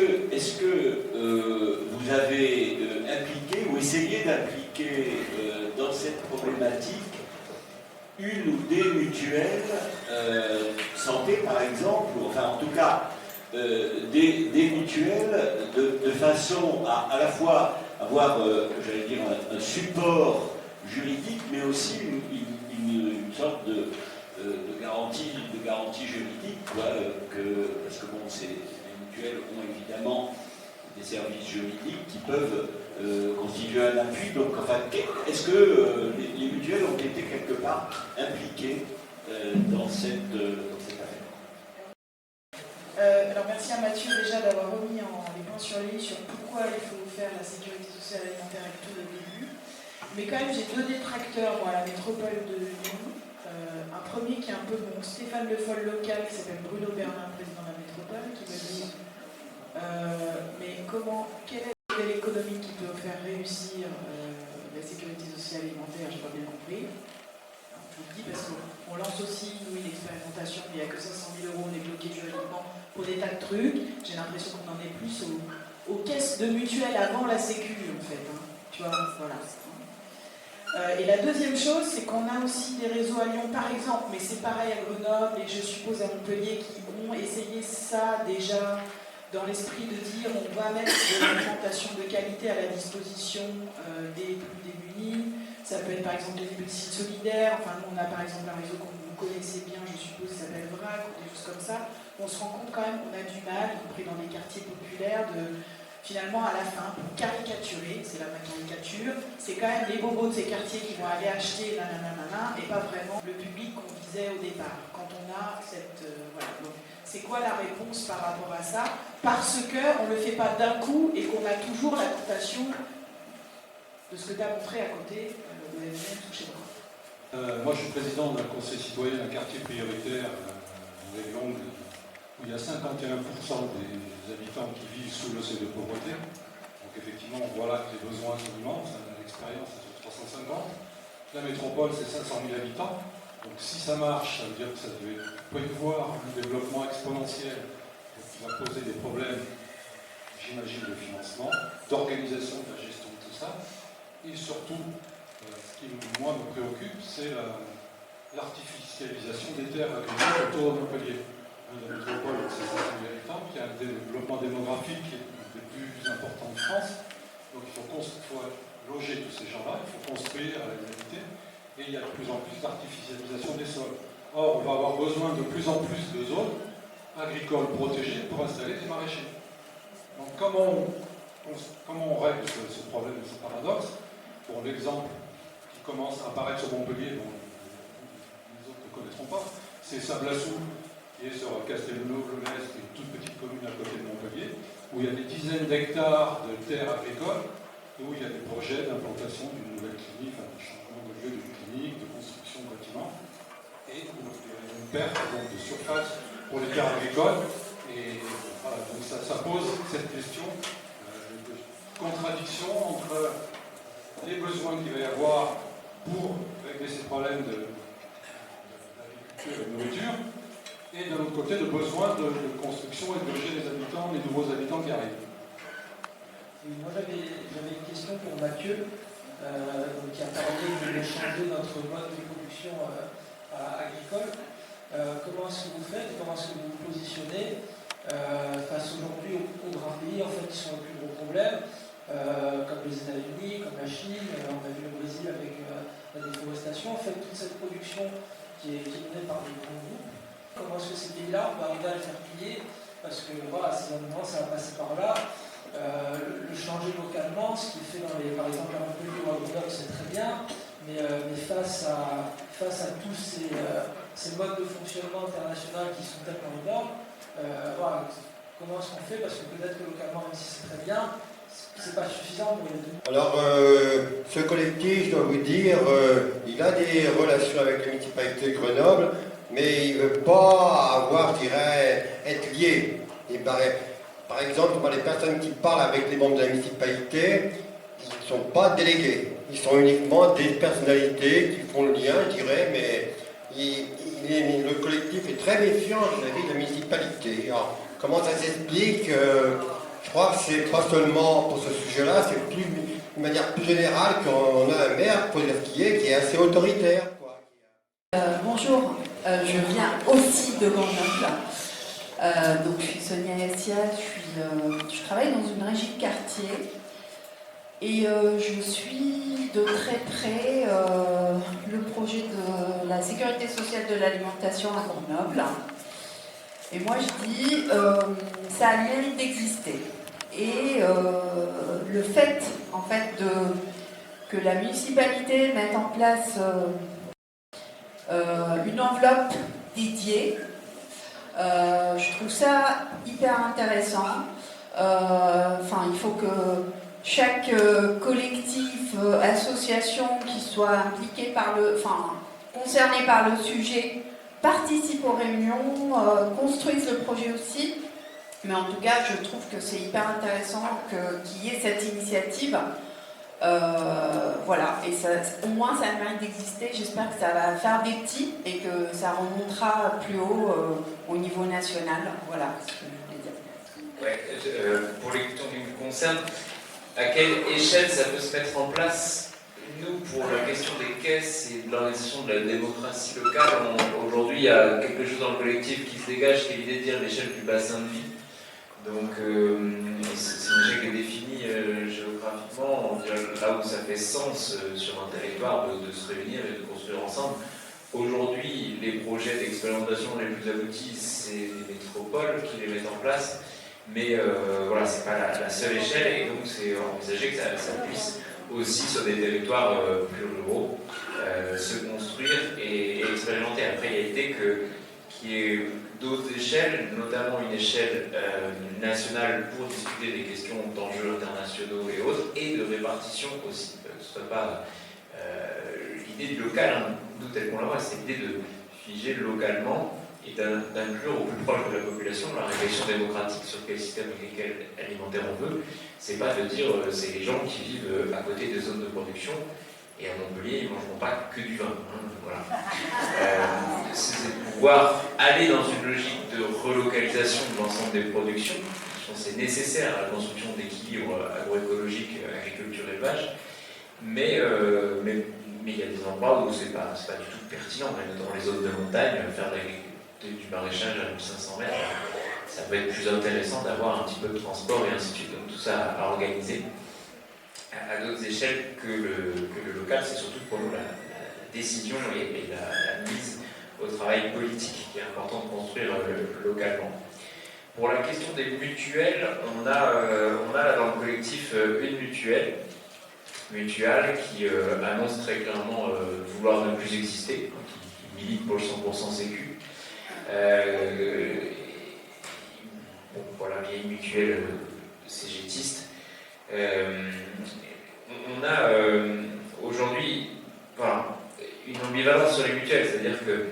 que vous avez impliqué ou essayé d'impliquer dans cette problématique une ou des mutuelles santé par exemple, ou enfin en tout cas des mutuelles de façon à la fois avoir, j'allais dire, un support juridique, mais aussi une sorte de garantie juridique, quoi, parce que bon, les mutuelles ont évidemment des services juridiques qui peuvent constituer un appui. Donc, enfin, est-ce que les mutuelles ont été quelque part impliquées dans cette affaire? Alors merci à Mathieu déjà d'avoir remis les points sur les i sur pourquoi il faut faire la sécurité sociale alimentaire et tout le début. Mais quand même j'ai deux détracteurs moi, à la métropole de Lyon. Un premier qui est un peu mon Stéphane Le Foll local, qui s'appelle Bruno Bernard, président de la métropole, qui me dit mais quel est le modèle économique qui peut faire réussir la sécurité sociale alimentaire? J'ai pas bien compris. Alors, je vous le dis parce qu'on lance aussi nous une expérimentation, mais il n'y a que 500 000 €, on est bloqué juridiquement pour des tas de trucs. J'ai l'impression qu'on en est plus aux caisses de mutuelles avant la sécu en fait. Hein. Tu vois, voilà. Et la deuxième chose, c'est qu'on a aussi des réseaux à Lyon, par exemple, mais c'est pareil à Grenoble et je suppose à Montpellier, qui ont essayé ça déjà dans l'esprit de dire on va mettre de l'alimentation de qualité à la disposition des plus démunis. Ça peut être par exemple des sites solidaires. Enfin, nous, on a par exemple un réseau que vous connaissez bien, je suppose, qui s'appelle VRAC, ou des choses comme ça. On se rend compte quand même qu'on a du mal, y compris dans les quartiers populaires, de finalement à la fin, pour caricaturer, c'est la caricature, c'est quand même les bobos de ces quartiers qui vont aller acheter nanana, et pas vraiment le public qu'on visait au départ. Quand on a cette... voilà. Donc, c'est quoi la réponse par rapport à ça? Parce qu'on ne le fait pas d'un coup et qu'on a toujours la tentation de ce que tu as montré à côté de l'événement touché droit. Moi, je suis président d'un conseil citoyen d'un quartier prioritaire en Longue, où il y a 51% des habitants qui vivent sous le seuil de pauvreté. Donc effectivement, on voit là que les besoins sont immenses. L'expérience, c'est sur 350. La métropole, c'est 500 000 habitants. Donc si ça marche, ça veut dire que ça devait prévoir un développement exponentiel qui va poser des problèmes, j'imagine, de financement, d'organisation de la gestion de tout ça. Et surtout, ce qui, moi, me préoccupe, c'est l'artificialisation des terres agricoles autour de Montpellier. La métropole, c'est 500 000 habitants, qui a un développement démographique qui est le plus important de France. Donc il faut loger tous ces gens-là, il faut construire à la réalité. Et il y a de plus en plus d'artificialisation des sols. Or, on va avoir besoin de plus en plus de zones agricoles protégées pour installer des maraîchers. Donc comment on règle ce problème, ce paradoxe? Pour l'exemple qui commence à apparaître sur Montpellier, dont les autres ne connaîtront pas, c'est Sablassou, qui est sur Castelnau-Glonès, qui est une toute petite commune à côté de Montpellier, où il y a des dizaines d'hectares de terres agricoles, où il y a des projets d'implantation d'une nouvelle clinique, enfin, de changement de lieu d'une clinique, de construction de bâtiments, et où il y a une perte donc, de surface pour les terres agricoles. Et voilà, donc ça pose cette question de contradiction entre les besoins qu'il va y avoir pour régler ces problèmes d'agriculture et de nourriture, et de l'autre côté, le besoin de construction et de loger les habitants, les nouveaux habitants qui arrivent. Moi j'avais une question pour Mathieu, qui a parlé de changer notre mode de production agricole. Comment est-ce que vous faites, comment est-ce que vous vous positionnez face aujourd'hui aux grands pays en fait, qui sont le plus gros problème, comme les États-Unis, comme la Chine, on a vu le Brésil avec la déforestation, en fait toute cette production qui est menée par des grands groupes. Comment est-ce que ces pays-là, on va arriver à le faire plier? Parce que voilà, si à un moment ça va passer par là, le changer localement, ce qui est fait dans par exemple à Montpellier ou à Grenoble, c'est très bien, mais face à tous ces modes de fonctionnement international qui sont tellement énormes, voilà, comment est-ce qu'on fait? Parce que peut-être que localement, même si c'est très bien, c'est pas suffisant pour les deux. Alors, ce collectif, je dois vous dire, il a des relations avec la municipalité de Grenoble, mais il ne veut pas avoir, je dirais, être lié. Par exemple, les personnes qui parlent avec les membres de la municipalité, ils ne sont pas délégués. Ils sont uniquement des personnalités qui font le lien, je dirais, mais le collectif est très méfiant vis-à-vis de la municipalité. Alors, comment ça s'explique? Je crois que c'est pas seulement pour ce sujet-là, c'est plus d'une manière plus générale qu'on a un maire, pour dire qui est assez autoritaire. Quoi. Bonjour, je viens aussi de Grenoble. Donc je suis Sonia Yassia, je travaille dans une régie de quartier et je suis de très près le projet de la sécurité sociale de l'alimentation à Grenoble. Et moi je dis, ça a le mérite d'exister. Et le fait, en fait, que la municipalité mette en place une enveloppe dédiée, je trouve ça hyper intéressant. Il faut que chaque collectif, association qui soit impliqué concerné par le sujet, participe aux réunions, construise le projet aussi. Mais en tout cas, je trouve que c'est hyper intéressant qu'il y ait cette initiative. Voilà, et ça, au moins ça a le mérite d'exister. J'espère que ça va faire des petits et que ça remontera plus haut au niveau national. Voilà ce que je voulais dire. Pour les questions qui me concernent, à quelle échelle ça peut se mettre en place nous, pour la question des caisses et de l'organisation de la démocratie locale, aujourd'hui, il y a quelque chose dans le collectif qui se dégage, qui est l'idée de dire l'échelle du bassin de vie. Donc, c'est une échelle qui est définie géographiquement, là où ça fait sens sur un territoire de se réunir et de construire ensemble. Aujourd'hui, les projets d'expérimentation les plus aboutis, c'est les métropoles qui les mettent en place, mais voilà, c'est pas la seule échelle, et donc c'est envisagé que ça puisse aussi sur des territoires plus ruraux se construire et expérimenter. Après, il y a l'idée qu'il y ait d'autres échelles, notamment une échelle nationale pour discuter des questions d'enjeux internationaux et autres, et de répartition aussi. Que ce soit pas l'idée du local, hein, d'où telle qu'on la voit, c'est l'idée de figer localement et d'inclure au plus proche de la population la réflexion démocratique sur quel système alimentaire on veut. C'est pas de dire c'est les gens qui vivent à côté des zones de production et à Montpellier ils ne mangeront pas que du vin. Hein, voilà. C'est de pouvoir aller dans une logique de relocalisation de l'ensemble des productions. Je pense que c'est nécessaire à la construction d'équilibre agroécologique, agriculture-élevage, mais il y a des endroits où c'est pas du tout pertinent, même dans les zones de montagne, faire du maraîchage à 1500 mètres, ça peut être plus intéressant d'avoir un petit peu de transport et ainsi de suite. Donc tout ça à organiser à d'autres échelles que le local. C'est surtout pour nous la décision et la mise au travail politique qui est important de construire localement. Pour la question des mutuelles, on a là dans le collectif une mutuelle Mutual qui annonce très clairement vouloir ne plus exister, qui milite pour le 100% sécu. Bon, voilà, vieille mutuelle cégétiste. On a aujourd'hui une ambivalence sur les mutuelles, c'est-à-dire que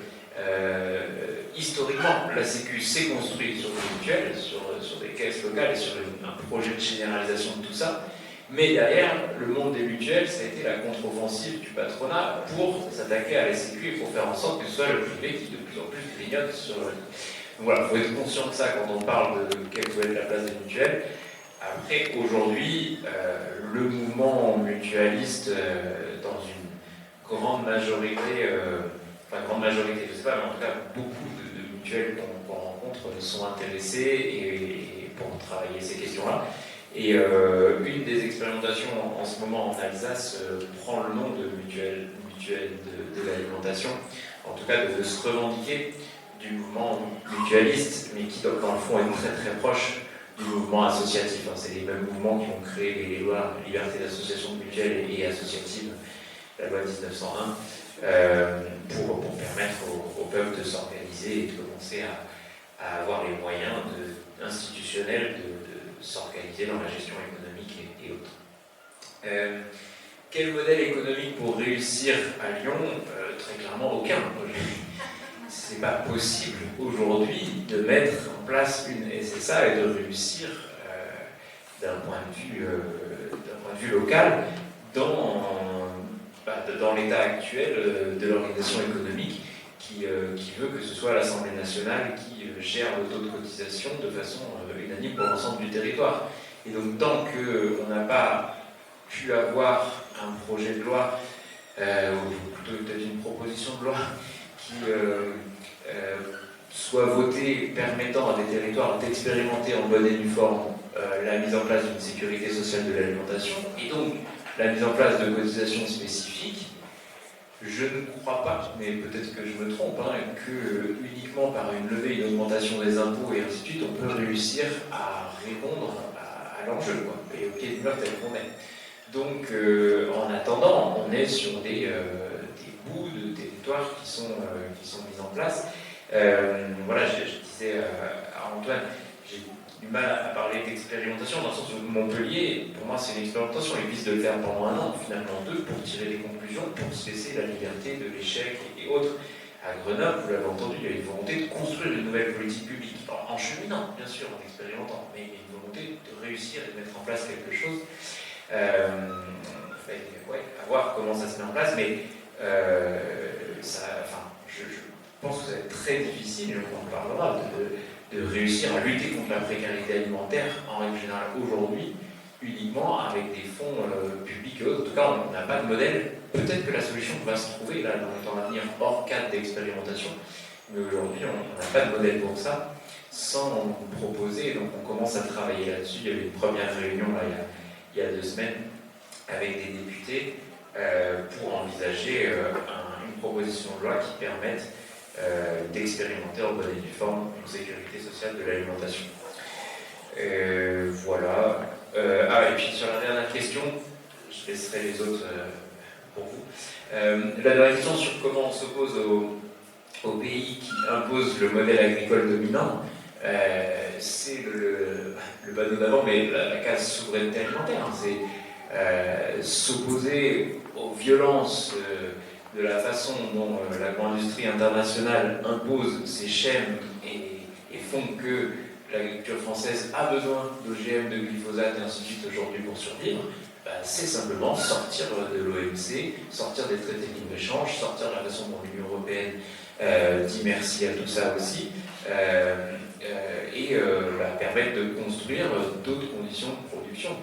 historiquement, la Sécu s'est construite sur des mutuelles, sur des caisses locales et sur un projet de généralisation de tout ça. Mais derrière, le monde des mutuelles, ça a été la contre-offensive du patronat pour s'attaquer à la Sécu et pour faire en sorte que ce soit le privé qui de plus en plus grignote sur le... Donc voilà, il faut être conscient de ça quand on parle de quelle doit être la place des mutuelles. Après, aujourd'hui, le mouvement mutualiste, dans une grande majorité, je ne sais pas, mais en tout cas, beaucoup de mutuelles qu'on rencontre sont intéressées et pour travailler ces questions-là. Et une des expérimentations en ce moment en Alsace prend le nom de mutuelle de l'alimentation, en tout cas de se revendiquer du mouvement mutualiste, mais qui dans le fond est très très proche du mouvement associatif. C'est les mêmes mouvements qui ont créé les lois liberté d'association de mutuelles et associative, la loi 1901, pour permettre au peuple de s'organiser et de commencer à avoir les moyens institutionnels de s'organiser dans la gestion économique et autres. Quel modèle économique pour réussir à Lyon? Très clairement aucun. C'est pas possible aujourd'hui de mettre en place une SSA et de réussir d'un point de vue local dans l'état actuel de l'organisation économique qui veut que ce soit l'Assemblée nationale qui gère le taux de cotisation de façon unanime pour l'ensemble du territoire. Et donc tant qu'on n'a pas pu avoir un projet de loi, ou plutôt peut-être une proposition de loi qui soit votée permettant à des territoires d'expérimenter en bonne et due forme la mise en place d'une sécurité sociale de l'alimentation et donc la mise en place de cotisations spécifiques, je ne crois pas, mais peut-être que je me trompe, que uniquement par une levée, une augmentation des impôts et ainsi de suite, on peut réussir à répondre à l'enjeu, et au pied du mur tel qu'on est. Donc, en attendant, on est sur des bouts de territoires qui sont mis en place. Voilà, je disais à Antoine, j'ai du mal à parler d'expérimentation dans le sens où Montpellier, pour moi, c'est une expérimentation. Il vise de le faire pendant 1 an, finalement 2, pour tirer des conclusions, pour se laisser la liberté de l'échec et autres. À Grenoble, vous l'avez entendu, il y a une volonté de construire une nouvelle politique publique, en cheminant, bien sûr, en expérimentant, mais il y a une volonté de réussir et de mettre en place quelque chose. À voir comment ça se met en place, mais je pense que ça va être très difficile, et on en parlera, de réussir à lutter contre la précarité alimentaire, en règle générale aujourd'hui, uniquement avec des fonds publics et autres. En tout cas, on n'a pas de modèle. Peut-être que la solution va se trouver là, dans le temps à venir hors cadre d'expérimentation, mais aujourd'hui, on n'a pas de modèle pour ça, sans proposer. Donc on commence à travailler là-dessus. Il y avait une première réunion là, il y a 2 semaines avec des députés pour envisager une proposition de loi qui permette d'expérimenter en bonne et due forme une sécurité sociale de l'alimentation. Voilà. Et puis sur la dernière question, je laisserai les autres pour vous. La dernière question sur comment on s'oppose aux pays qui imposent le modèle agricole dominant, c'est le panneau d'avant, mais la case souveraineté alimentaire. C'est s'opposer aux violences de la façon dont l'agro-industrie internationale impose ses schèmes et font que l'agriculture française a besoin d'OGM, de glyphosate et ainsi de suite aujourd'hui pour survivre. C'est simplement sortir de l'OMC, sortir des traités de libre-échange, sortir de la façon dont l'Union européenne dit merci à tout ça aussi, et permettre de construire d'autres conditions de production.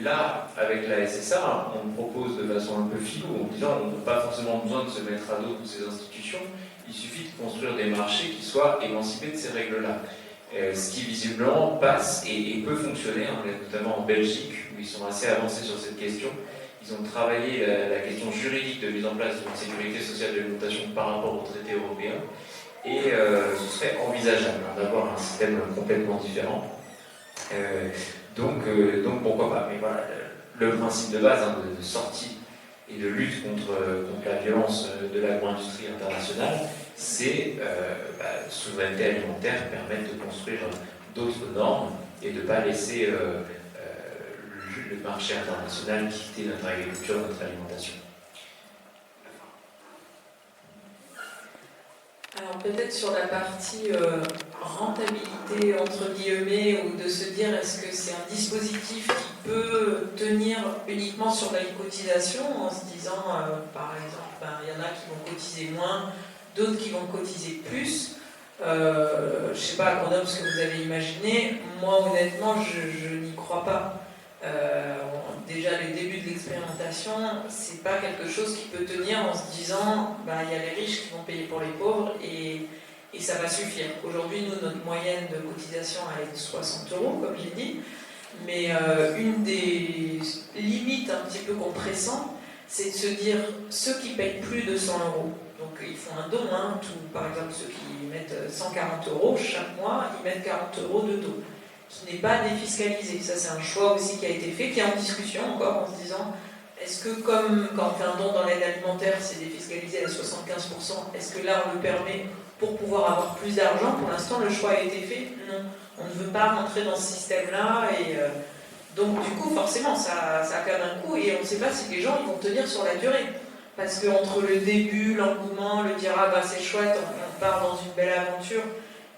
Là, avec la SSA, on propose de façon un peu filou, en disant on n'a pas forcément besoin de se mettre à dos toutes ces institutions, il suffit de construire des marchés qui soient émancipés de ces règles-là. Ce qui visiblement passe et peut fonctionner, notamment en Belgique, où ils sont assez avancés sur cette question. Ils ont travaillé la question juridique de mise en place d'une sécurité sociale de l'alimentation par rapport au traité européen, et ce serait envisageable d'avoir un système complètement différent. Donc pourquoi pas. Mais voilà, le principe de base de sortie et de lutte contre la violence de l'agro-industrie internationale, c'est souveraineté alimentaire, permettre de construire d'autres normes et de ne pas laisser le marché international quitter notre agriculture, notre alimentation. Alors peut-être sur la partie rentabilité entre guillemets, ou de se dire est-ce que c'est un dispositif qui peut tenir uniquement sur la cotisation en se disant par exemple il y en a qui vont cotiser moins, d'autres qui vont cotiser plus. Je ne sais pas à Grenoble ce que vous avez imaginé, moi honnêtement je n'y crois pas. Déjà les débuts de l'expérimentation, c'est pas quelque chose qui peut tenir en se disant il y a les riches qui vont payer pour les pauvres et ça va suffire. Aujourd'hui, nous, notre moyenne de cotisation elle est de 60 €, comme j'ai dit, mais une des limites un petit peu qu'on pressent, c'est de se dire ceux qui payent plus de 100 €, donc ils font un don, par exemple ceux qui mettent 140 € chaque mois, ils mettent 40 € de don, qui n'est pas défiscalisé. Ça, c'est un choix aussi qui a été fait, qui est en discussion encore, en se disant, est-ce que comme quand on fait un don dans l'aide alimentaire, c'est défiscalisé à 75%, est-ce que là, on le permet pour pouvoir avoir plus d'argent? Pour l'instant, le choix a été fait. Non, on ne veut pas rentrer dans ce système-là, et donc du coup, forcément, ça a quand même un coût, et on ne sait pas si les gens ils vont tenir sur la durée. Parce que entre le début, l'engouement, le dire, c'est chouette, on part dans une belle aventure,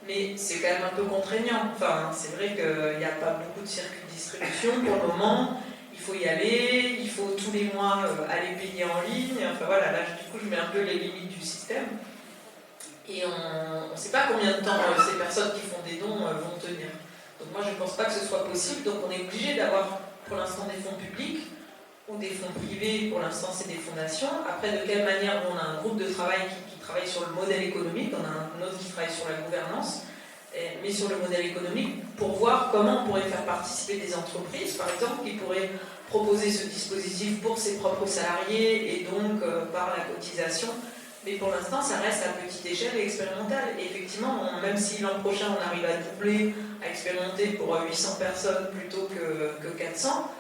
mais c'est quand même un peu contraignant. Enfin, c'est vrai qu'il n'y a pas beaucoup de circuits de distribution pour le moment. Il faut y aller, il faut tous les mois aller payer en ligne. Enfin voilà, là du coup je mets un peu les limites du système. Et on ne sait pas combien de temps ces personnes qui font des dons vont tenir. Donc moi je ne pense pas que ce soit possible. Donc on est obligé d'avoir pour l'instant des fonds publics ou des fonds privés. Pour l'instant c'est des fondations. Après de quelle manière on a un groupe de travail qui travaille sur le modèle économique, on a un autre qui travaille sur la gouvernance, mais sur le modèle économique, pour voir comment on pourrait faire participer des entreprises, par exemple, qui pourraient proposer ce dispositif pour ses propres salariés et donc par la cotisation. Mais pour l'instant, ça reste à petite échelle et expérimental. Et effectivement, même si l'an prochain, on arrive à doubler, à expérimenter pour 800 personnes plutôt que 400,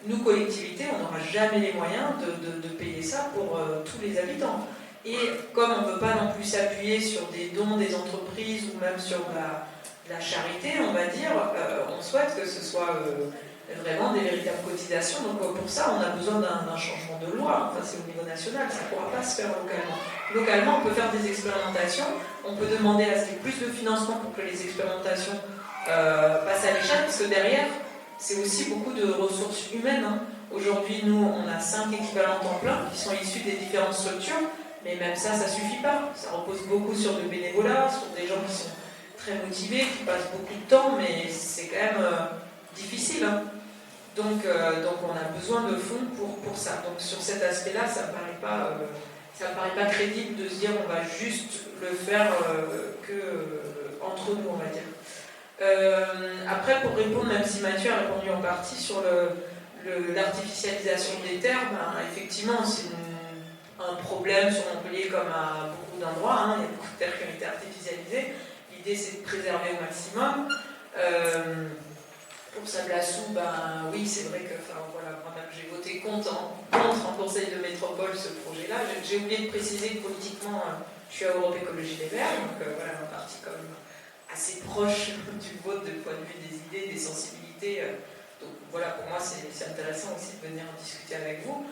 nous, collectivités, on n'aura jamais les moyens de payer ça pour tous les habitants. Et comme on ne veut pas non plus s'appuyer sur des dons des entreprises ou même sur la charité, on va dire, on souhaite que ce soit vraiment des véritables cotisations. Donc pour ça, on a besoin d'un changement de loi. Enfin, c'est au niveau national, ça ne pourra pas se faire localement. Localement, on peut faire des expérimentations, on peut demander à ce qu'il y ait plus de financement pour que les expérimentations passent à l'échelle, parce que derrière, c'est aussi beaucoup de ressources humaines. Aujourd'hui, nous, on a 5 équivalents temps plein qui sont issus des différentes structures. Mais même ça ne suffit pas. Ça repose beaucoup sur le bénévolat, sur des gens qui sont très motivés, qui passent beaucoup de temps, mais c'est quand même difficile. Donc on a besoin de fonds pour ça. Donc sur cet aspect-là, ça me paraît pas crédible de se dire on va juste le faire entre nous, on va dire. Après, pour répondre, même si Mathieu a répondu en partie sur l'artificialisation des terres, effectivement, c'est un problème sur Montpellier comme à beaucoup d'endroits. Il y a beaucoup de terres qui ont été artificialisées. L'idée, c'est de préserver au maximum. Pour Sablassou, oui, c'est vrai que moi-même j'ai voté contre en Conseil de métropole ce projet-là. J'ai oublié de préciser que politiquement, je suis à Europe Écologie Les Verts, donc un parti quand même assez proche du vote du point de vue des idées, des sensibilités. Donc voilà, pour moi, c'est intéressant aussi de venir discuter avec vous.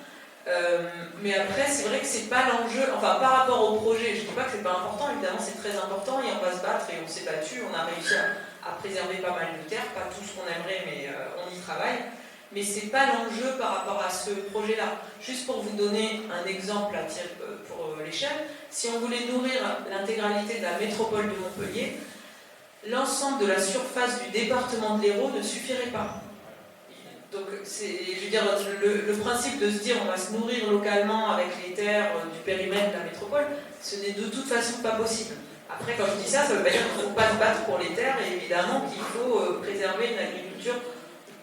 Mais après, c'est vrai que c'est pas l'enjeu, enfin par rapport au projet, je ne dis pas que c'est pas important, évidemment c'est très important et on va se battre et on s'est battu, on a réussi à préserver pas mal de terres, pas tout ce qu'on aimerait, mais on y travaille. Mais c'est pas l'enjeu par rapport à ce projet-là. Juste pour vous donner un exemple pour l'échelle, si on voulait nourrir l'intégralité de la métropole de Montpellier, l'ensemble de la surface du département de l'Hérault ne suffirait pas. Donc, je veux dire, le principe de se dire on va se nourrir localement avec les terres du périmètre de la métropole, ce n'est de toute façon pas possible. Après, quand je dis ça, ça ne veut pas dire qu'il ne faut pas se battre pour les terres, et évidemment qu'il faut préserver une agriculture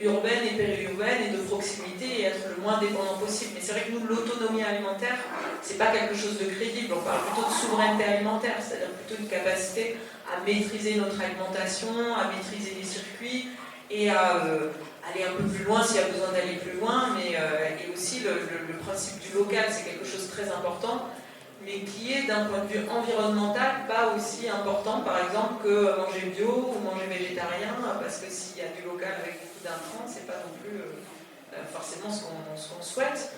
urbaine et périurbaine et de proximité et être le moins dépendant possible. Mais c'est vrai que nous, l'autonomie alimentaire, c'est pas quelque chose de crédible. On parle plutôt de souveraineté alimentaire, c'est-à-dire plutôt une capacité à maîtriser notre alimentation, à maîtriser les circuits et à aller un peu plus loin s'il y a besoin d'aller plus loin. Mais et aussi le principe du local, c'est quelque chose de très important, mais qui est d'un point de vue environnemental pas aussi important, par exemple, que manger bio ou manger végétarien, parce que s'il y a du local avec beaucoup d'intrants, c'est pas non plus forcément ce qu'on souhaite.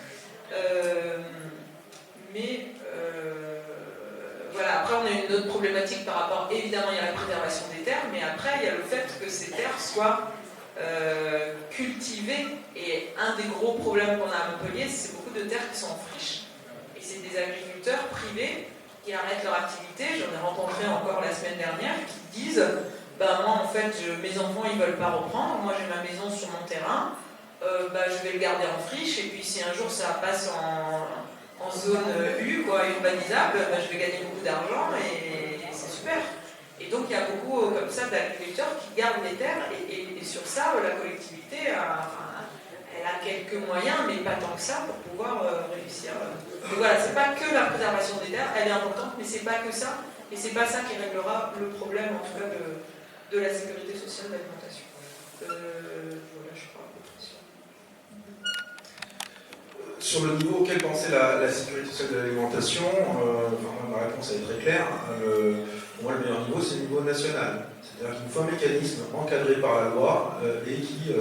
Voilà, après on a une autre problématique par rapport, évidemment il y a la préservation des terres, mais après il y a le fait que ces terres soient cultivées, et un des gros problèmes qu'on a à Montpellier, c'est beaucoup de terres qui sont en friche. C'est des agriculteurs privés qui arrêtent leur activité. J'en ai rencontré encore la semaine dernière qui disent moi en fait mes enfants ils veulent pas reprendre, moi j'ai ma maison sur mon terrain, je vais le garder en friche et puis si un jour ça passe en zone U, urbanisable, je vais gagner beaucoup d'argent et c'est super. Et donc il y a beaucoup comme ça d'agriculteurs qui gardent les terres et sur ça la collectivité elle a quelques moyens, mais pas tant que ça, pour pouvoir réussir. Donc voilà, c'est pas que la préservation des terres, elle est importante, mais c'est pas que ça, et c'est pas ça qui réglera le problème, en tout cas, de la sécurité sociale d'alimentation. Voilà, je crois, à peu près ça. Sur le niveau auquel pensait la sécurité sociale de l'alimentation, ma réponse est très claire. Pour moi, le meilleur niveau, c'est le niveau national. C'est-à-dire qu'il nous faut un mécanisme encadré par la loi et qui,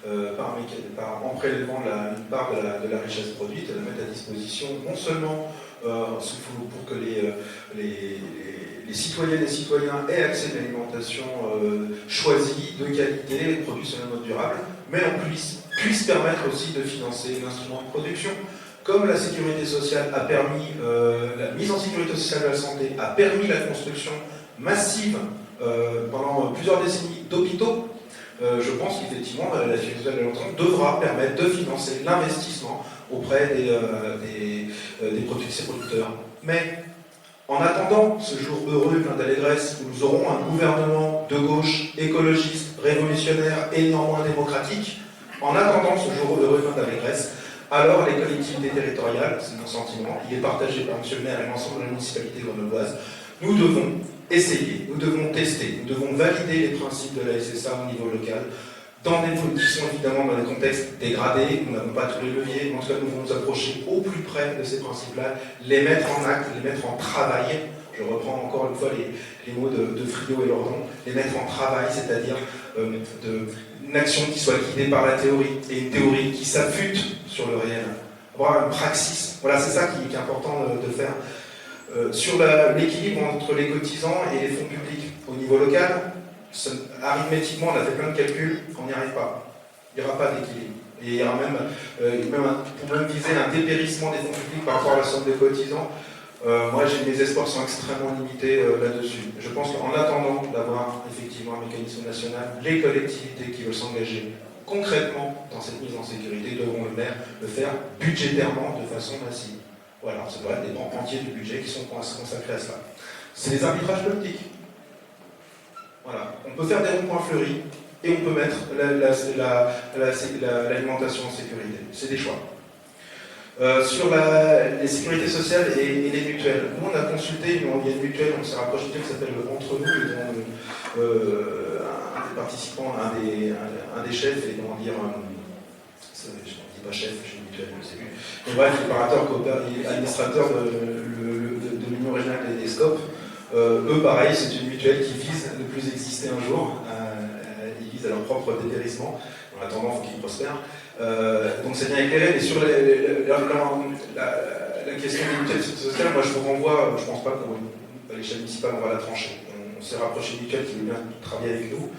en prélevant une part de la richesse produite, la mettre à disposition non seulement pour que les citoyennes et citoyens aient accès à une alimentation choisie, de qualité, produite sur un mode durable, mais on puisse permettre aussi de financer l'instrument de production. Comme la sécurité sociale a permis, la mise en sécurité sociale de la santé a permis la construction massive pendant plusieurs décennies d'hôpitaux, je pense qu'effectivement la sécurité sociale de l'alimentation devra permettre de financer l'investissement auprès de ces producteurs. Mais en attendant ce jour heureux plein d'allégresse où nous aurons un gouvernement de gauche, écologiste, révolutionnaire et néanmoins démocratique, en attendant ce jour heureux plein d'allégresse, alors les collectivités territoriales, c'est mon sentiment, il est partagé par M. le maire et l'ensemble de la municipalité grenobloise, nous devons essayer, nous devons tester, nous devons valider les principes de la SSA au niveau local, qui sont évidemment dans des contextes dégradés, nous n'avons pas tous les leviers, mais en tout cas nous devons nous approcher au plus près de ces principes-là, les mettre en acte, les mettre en travail. Je reprends encore une fois les mots de Friot et Lordon, les mettre en travail, c'est-à-dire une action qui soit guidée par la théorie, et une théorie qui s'affûte sur le réel, avoir une praxis. Voilà, c'est ça qui est important de faire. Sur l'équilibre entre les cotisants et les fonds publics au niveau local, arithmétiquement, on a fait plein de calculs, on n'y arrive pas. Il n'y aura pas d'équilibre. Et il y aura pour même viser un dépérissement des fonds publics par rapport à la somme des cotisants, moi mes espoirs sont extrêmement limités là-dessus. Je pense qu'en attendant d'avoir effectivement un mécanisme national, les collectivités qui veulent s'engager concrètement, dans cette mise en sécurité, devront le faire budgétairement de façon massive. Voilà, ça doit être des bancs entiers du budget qui sont consacrés à cela. C'est des arbitrages politiques. Voilà, on peut faire des ronds-points fleuris et on peut mettre l'alimentation en sécurité. C'est des choix. Sur les sécurités sociales et les mutuelles. Nous, on a consulté, il y a une mutuelle, on s'est rapproché qui s'appelle Entre nous, et dont un des participants, un des chefs, et comment dire, je ne dis pas chef, je suis une mutuelle, je ne sais plus. Mais bref, préparateur, administrateur de l'Union régionale des SCOP. Eux, pareil, c'est une mutuelle qui vise à ne plus exister un jour. Ils visent à leur propre dépérissement. En attendant, il faut qu'ils prospèrent. Donc c'est bien éclairé, mais sur la question des mutuelles sociales, moi je vous renvoie, je ne pense pas qu'à l'échelle municipale on va la trancher. On s'est rapproché de mutuelles qui veulent bien travailler avec nous.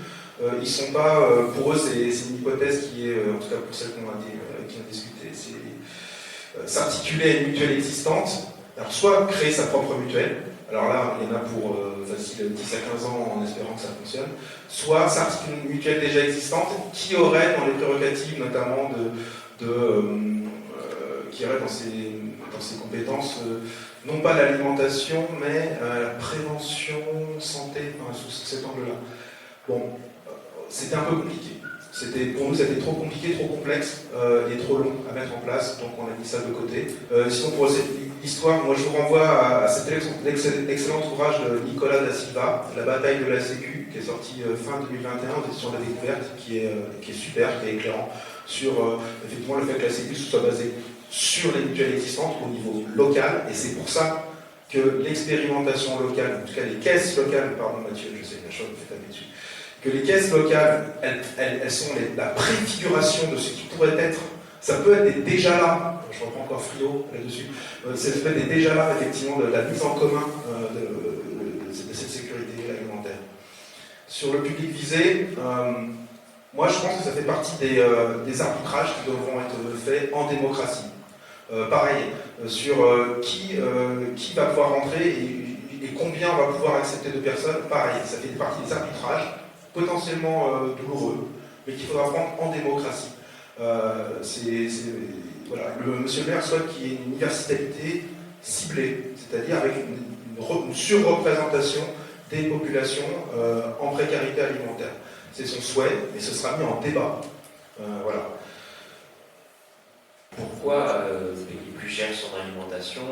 Ils sont pas, pour eux c'est une hypothèse qui est, en tout cas pour celles qui ont discuté, c'est s'articuler à une mutuelle existante, alors soit créer sa propre mutuelle, alors là il y en a pour facile 10 à 15 ans en espérant que ça fonctionne, soit s'articuler une mutuelle déjà existante qui aurait dans les prérogatives notamment qui aurait dans ses compétences non pas l'alimentation mais la prévention santé sous cet angle-là. Bon, c'était un peu compliqué. Pour nous, c'était trop compliqué, trop complexe et trop long à mettre en place, donc on a mis ça de côté. Sinon, pour cette histoire, moi je vous renvoie à cet excellent ouvrage de Nicolas da Silva, La bataille de la Sécu, qui est sorti fin 2021 aux éditions de la Découverte, qui est super, qui est éclairant sur effectivement le fait que la Sécu soit basée sur les mutuelles existantes au niveau local, et c'est pour ça que l'expérimentation locale, en tout cas les caisses locales, pardon Mathieu, je sais que la chose me fait taper dessus, que les caisses locales, elles sont la préfiguration de ce qui pourrait être, ça peut être des déjà là, je reprends encore Frio là-dessus, ça peut être des déjà là, effectivement, de la mise en commun de cette sécurité alimentaire. Sur le public visé, moi je pense que ça fait partie des arbitrages qui devront être faits en démocratie. Pareil, sur qui va pouvoir rentrer et combien on va pouvoir accepter de personnes, pareil, ça fait partie des arbitrages potentiellement douloureux, mais qu'il faudra prendre en démocratie. Voilà, monsieur le maire souhaite qu'il y ait une universalité ciblée, c'est-à-dire avec une surreprésentation des populations en précarité alimentaire. C'est son souhait, et ce sera mis en débat. Voilà. Pourquoi payer plus cher son alimentation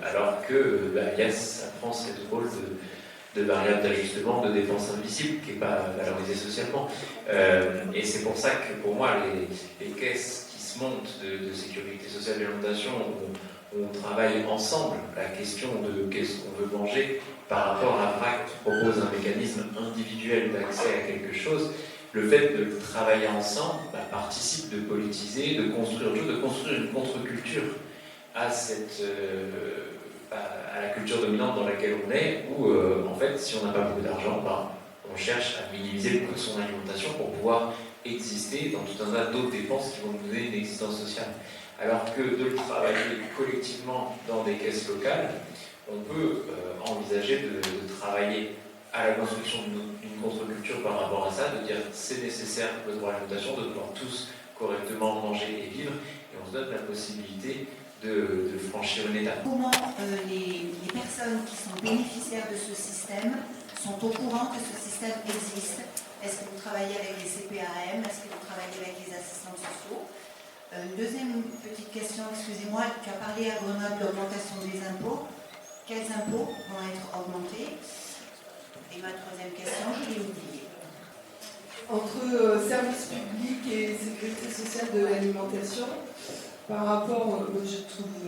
alors que l'AIS prend cette rôle de variable d'ajustement de dépenses invisibles qui n'est pas valorisée socialement. Et c'est pour ça que pour moi les caisses qui se montent de sécurité sociale et d'alimentation où on travaille ensemble la question de qu'est-ce qu'on veut manger par rapport à VRAC qui propose un mécanisme individuel d'accès à quelque chose. Le fait de travailler ensemble participe de politiser, de construire une contre-culture à la culture dominante dans laquelle on est, où en fait, si on n'a pas beaucoup d'argent, on cherche à minimiser le coût de son alimentation pour pouvoir exister dans tout un tas d'autres dépenses qui vont nous donner une existence sociale. Alors que de le travailler collectivement dans des caisses locales, on peut envisager de travailler à la construction d'une contre-culture par rapport à ça, de dire c'est nécessaire le droit à l'alimentation, de pouvoir tous correctement manger et vivre, et on se donne la possibilité de franchir une étape. Comment les personnes qui sont bénéficiaires de ce système sont au courant que ce système existe? Est-ce que vous travaillez avec les CPAM? Est-ce que vous travaillez avec les assistants sociaux? Une deuxième petite question, excusez-moi, tu as parlé à Grenoble de l'augmentation des impôts. Quels impôts vont être augmentés? Et ma troisième question, je l'ai oubliée. Entre service public et sécurité sociale de l'alimentation, par rapport, je trouve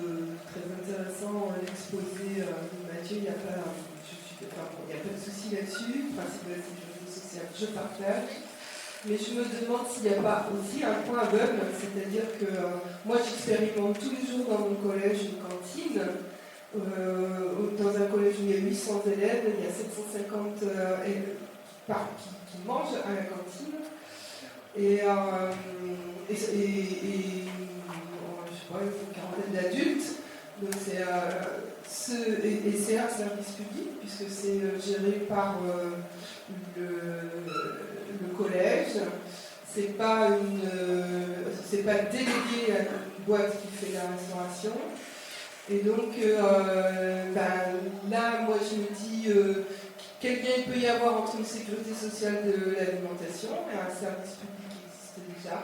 très intéressant l'exposé de Mathieu, il n'y a pas de souci là-dessus, le principe de la sécurité sociale, je partage. Mais je me demande s'il n'y a pas aussi un point aveugle, c'est-à-dire que moi j'expérimente tous les jours dans mon collège une cantine. Dans un collège où il y a 800 élèves, il y a 750 qui mangent à la cantine. Et je sais pas, une quarantaine d'adultes. Donc c'est un service public, puisque c'est géré par le collège. c'est pas délégué à une boîte qui fait la restauration. Et donc, là, moi, je me dis, quel lien il peut y avoir entre une sécurité sociale de l'alimentation et un service public qui existe déjà.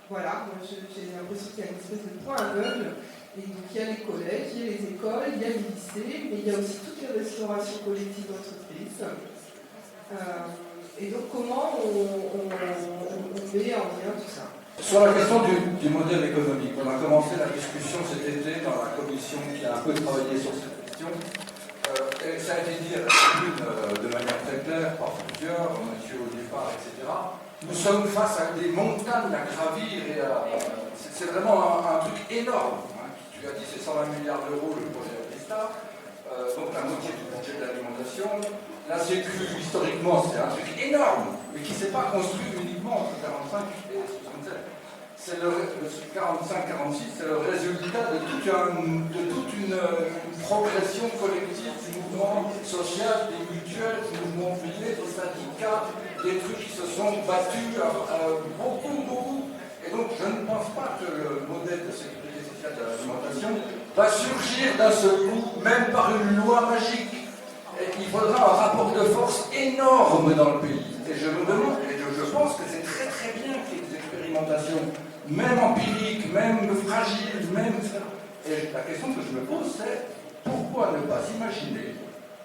Voilà, moi, j'ai l'impression qu'il y a une espèce de point aveugle. Et donc, il y a les collèges, il y a les écoles, il y a les lycées, mais il y a aussi toutes les restaurations collectives d'entreprise. Et donc, comment on met en lien tout ça? Sur la question du modèle économique, on a commencé la discussion cet été dans la commission qui a un peu travaillé sur cette question. Et ça a été dit à la tribune de manière très claire par plusieurs, monsieur au départ, etc. Nous sommes face à des montagnes à gravir et c'est vraiment un truc énorme. Hein. Tu as dit c'est 120 milliards d'euros le projet Vista, donc la moitié du budget de l'alimentation. La Sécu, historiquement, c'est un truc énorme, mais qui ne s'est pas construit uniquement entre 45 et 67. C'est le 45-46, c'est le résultat de toute une progression collective du mouvement social, des mutuelles, du mouvement ouvrier, des syndicats, des trucs qui se sont battus beaucoup. Et donc je ne pense pas que le modèle de sécurité sociale de l'alimentation va surgir d'un seul coup, même par une loi magique. Et il faudra un rapport de force énorme dans le pays. Et je me demande, et je pense que c'est très très bien qu'il y ait des expérimentations, même empiriques, même fragiles, même... Et la question que je me pose, c'est pourquoi ne pas imaginer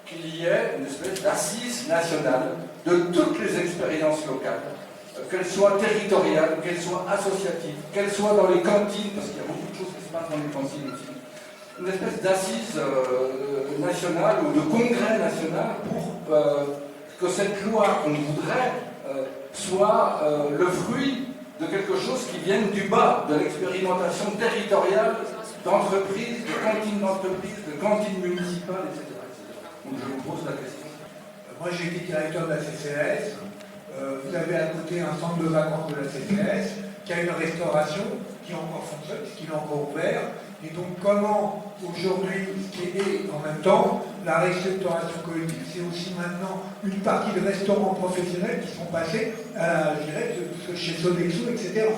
qu'il y ait une espèce d'assise nationale de toutes les expériences locales, qu'elles soient territoriales, qu'elles soient associatives, qu'elles soient dans les cantines, parce qu'il y a beaucoup de choses qui se passent dans les cantines aussi, une espèce d'assise nationale ou de congrès national pour que cette loi qu'on voudrait soit le fruit de quelque chose qui vienne du bas, de l'expérimentation territoriale d'entreprises, de cantines d'entreprises, de cantines municipales, etc. Donc je vous pose la question. Moi j'ai été directeur de la CCAS. Vous avez à côté un centre de vacances de la CCAS qui a une restauration qui encore fonctionne, qui est encore ouvert. Et donc comment aujourd'hui, ce qui est en même temps, la restauration collective, c'est aussi maintenant une partie de restaurants professionnels qui sont passés à, je dirais, chez Sodexo, etc.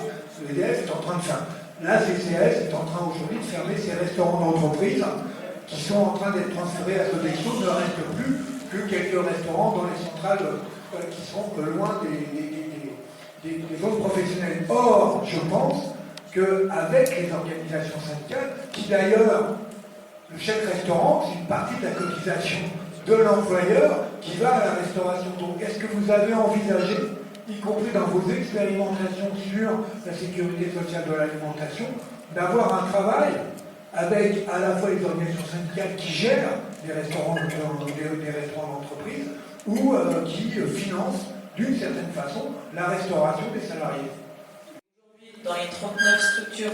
Le EDF est en train de faire. La CCAS est en train aujourd'hui de fermer ses restaurants d'entreprise qui sont en train d'être transférés à Sodexo. Il ne reste plus que quelques restaurants dans les centrales qui sont loin des zones professionnelles. Or, je pense qu'avec les organisations syndicales, qui d'ailleurs, le chèque restaurant, c'est une partie de la cotisation de l'employeur qui va à la restauration. Donc, est-ce que vous avez envisagé, y compris dans vos expérimentations sur la sécurité sociale de l'alimentation, d'avoir un travail avec à la fois les organisations syndicales qui gèrent des restaurants d'entreprise ou qui financent d'une certaine façon la restauration des salariés? Dans les 39 structures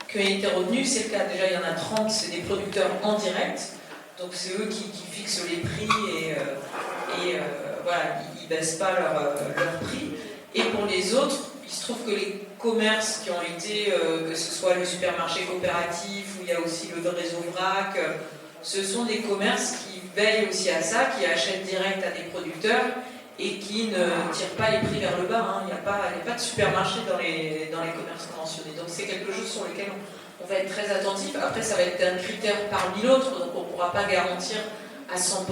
qui ont été retenues, c'est le cas. Déjà, il y en a 30, c'est des producteurs en direct. Donc, c'est eux qui fixent les prix et voilà, ils ne baissent pas leur prix. Et pour les autres, il se trouve que les commerces qui ont été, que ce soit le supermarché coopératif, où il y a aussi le réseau VRAC, ce sont des commerces qui veillent aussi à ça, qui achètent direct à des producteurs et qui ne tirent pas les prix vers le bas. Hein. Il n'y a pas de supermarché dans les commerces conventionnés. Donc c'est quelque chose sur lequel on va être très attentif. Après, ça va être un critère parmi l'autre, donc on ne pourra pas garantir à 100%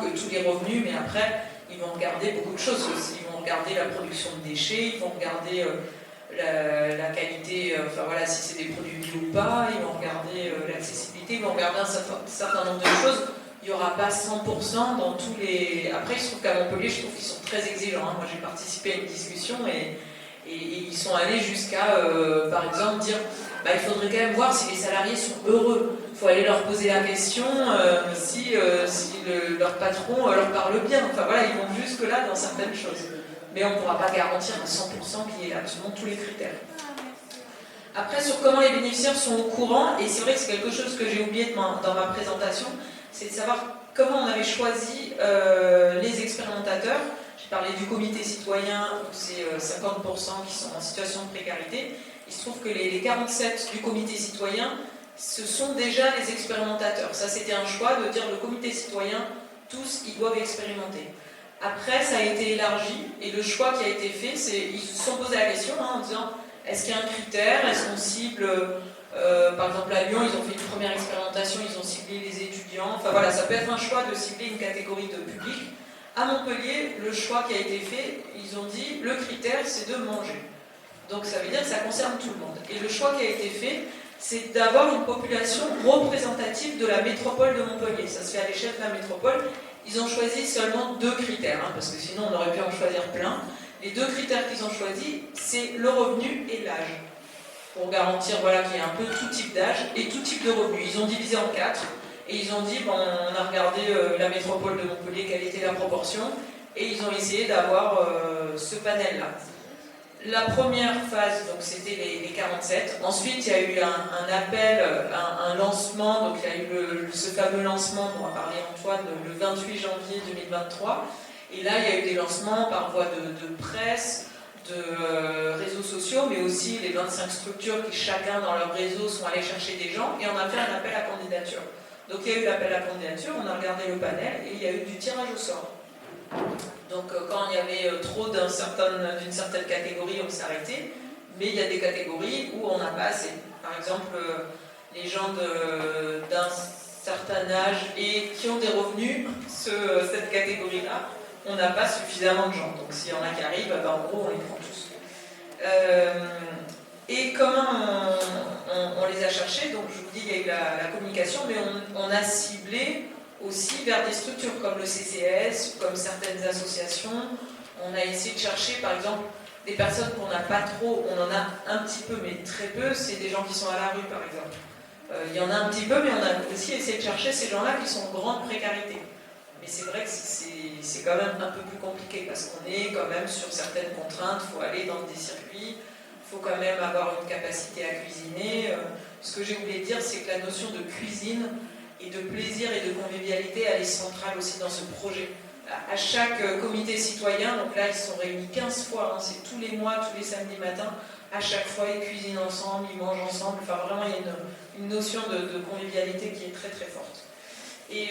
que tous les revenus, mais après, ils vont regarder beaucoup de choses aussi. Ils vont regarder la production de déchets, ils vont regarder la qualité, enfin voilà, si c'est des produits bio ou pas, ils vont regarder l'accessibilité, ils vont regarder un certain nombre de choses. Il n'y aura pas 100% dans tous les... Après, il se trouve qu'à Montpellier, je trouve qu'ils sont très exigeants. Hein. Moi, j'ai participé à une discussion et ils sont allés jusqu'à, par exemple, dire il faudrait quand même voir si les salariés sont heureux. Il faut aller leur poser la question si leur patron leur parle bien. Enfin voilà, ils vont jusque-là dans certaines choses. Mais on ne pourra pas garantir à 100% qu'il y ait absolument tous les critères. Après, sur comment les bénéficiaires sont au courant, et c'est vrai que c'est quelque chose que j'ai oublié dans ma présentation, c'est de savoir comment on avait choisi les expérimentateurs. J'ai parlé du comité citoyen, où c'est 50% qui sont en situation de précarité. Il se trouve que les 47 du comité citoyen, ce sont déjà les expérimentateurs. Ça, c'était un choix de dire le comité citoyen, tous, ils doivent expérimenter. Après, ça a été élargi, et le choix qui a été fait, c'est ils se sont posé la question en disant est-ce qu'il y a un critère, est-ce qu'on cible, par exemple à Lyon, ils ont fait une première expérimentation, ils ont ciblé les étudiants, enfin voilà, ça peut être un choix de cibler une catégorie de public. À Montpellier, le choix qui a été fait, ils ont dit le critère c'est de manger. Donc ça veut dire que ça concerne tout le monde. Et le choix qui a été fait, c'est d'avoir une population représentative de la métropole de Montpellier. Ça se fait à l'échelle de la métropole. Ils ont choisi seulement 2 critères, hein, parce que sinon on aurait pu en choisir plein. Les 2 critères qu'ils ont choisis, c'est le revenu et l'âge. Pour garantir voilà, qu'il y ait un peu tout type d'âge et tout type de revenu. Ils ont divisé en 4 et ils ont dit, bon, on a regardé la métropole de Montpellier, quelle était la proportion, et ils ont essayé d'avoir ce panel-là. La première phase, donc c'était les 47. Ensuite, il y a eu un appel, un lancement. Donc il y a eu ce fameux lancement dont a parlé Antoine le 28 janvier 2023. Et là, il y a eu des lancements par voie de presse, de réseaux sociaux, mais aussi les 25 structures qui, chacun dans leur réseau, sont allés chercher des gens. Et on a fait un appel à candidature. Donc il y a eu l'appel à candidature, on a regardé le panel et il y a eu du tirage au sort. Donc quand il y avait trop d'une certaine catégorie, on s'est arrêté, mais il y a des catégories où on n'a pas assez. Par exemple, les gens d'un certain âge et qui ont des revenus, cette catégorie-là, on n'a pas suffisamment de gens. Donc s'il y en a qui arrivent, ben, en gros, on les prend tous. Et comment on les a cherchés? Donc je vous dis, il y a eu la communication, mais on a ciblé aussi vers des structures comme le CCS, comme certaines associations. On a essayé de chercher, par exemple, des personnes qu'on n'a pas trop, on en a un petit peu, mais très peu, c'est des gens qui sont à la rue, par exemple. Il y en a un petit peu, mais on a aussi essayé de chercher ces gens-là qui sont en grande précarité. Mais c'est vrai que c'est quand même un peu plus compliqué, parce qu'on est quand même sur certaines contraintes, il faut aller dans des circuits, il faut quand même avoir une capacité à cuisiner. Ce que j'ai oublié de dire, c'est que la notion de cuisine et de plaisir et de convivialité, elle est centrale aussi dans ce projet. À chaque comité citoyen, donc là ils sont réunis 15 fois, hein, c'est tous les mois, tous les samedis matins, à chaque fois ils cuisinent ensemble, ils mangent ensemble, enfin vraiment il y a une notion de convivialité qui est très très forte. Et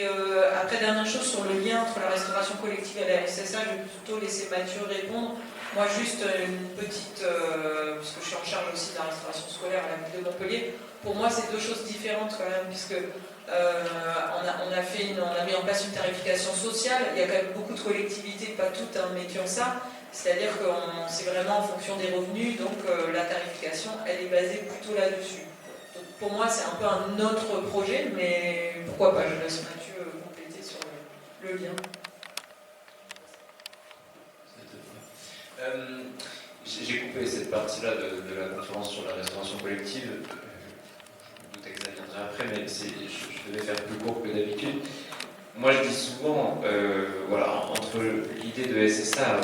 après, dernière chose sur le lien entre la restauration collective et la SSA, je vais plutôt laisser Mathieu répondre. Moi juste une petite, puisque je suis en charge aussi de la restauration scolaire à la ville de Montpellier, pour moi c'est 2 choses différentes quand même, puisque on a mis en place une tarification sociale. Il y a quand même beaucoup de collectivités, pas toutes, hein, mais qui ont ça. C'est-à-dire que c'est vraiment en fonction des revenus, donc la tarification, elle est basée plutôt là-dessus. Donc pour moi, c'est un peu un autre projet, mais pourquoi pas, je laisse Mathieu compléter sur le lien. J'ai coupé cette partie-là de la conférence sur la restauration collective. Je me doutais que ça viendrait après, mais je devais faire plus court que d'habitude. Moi, je dis souvent, voilà, entre l'idée de SSA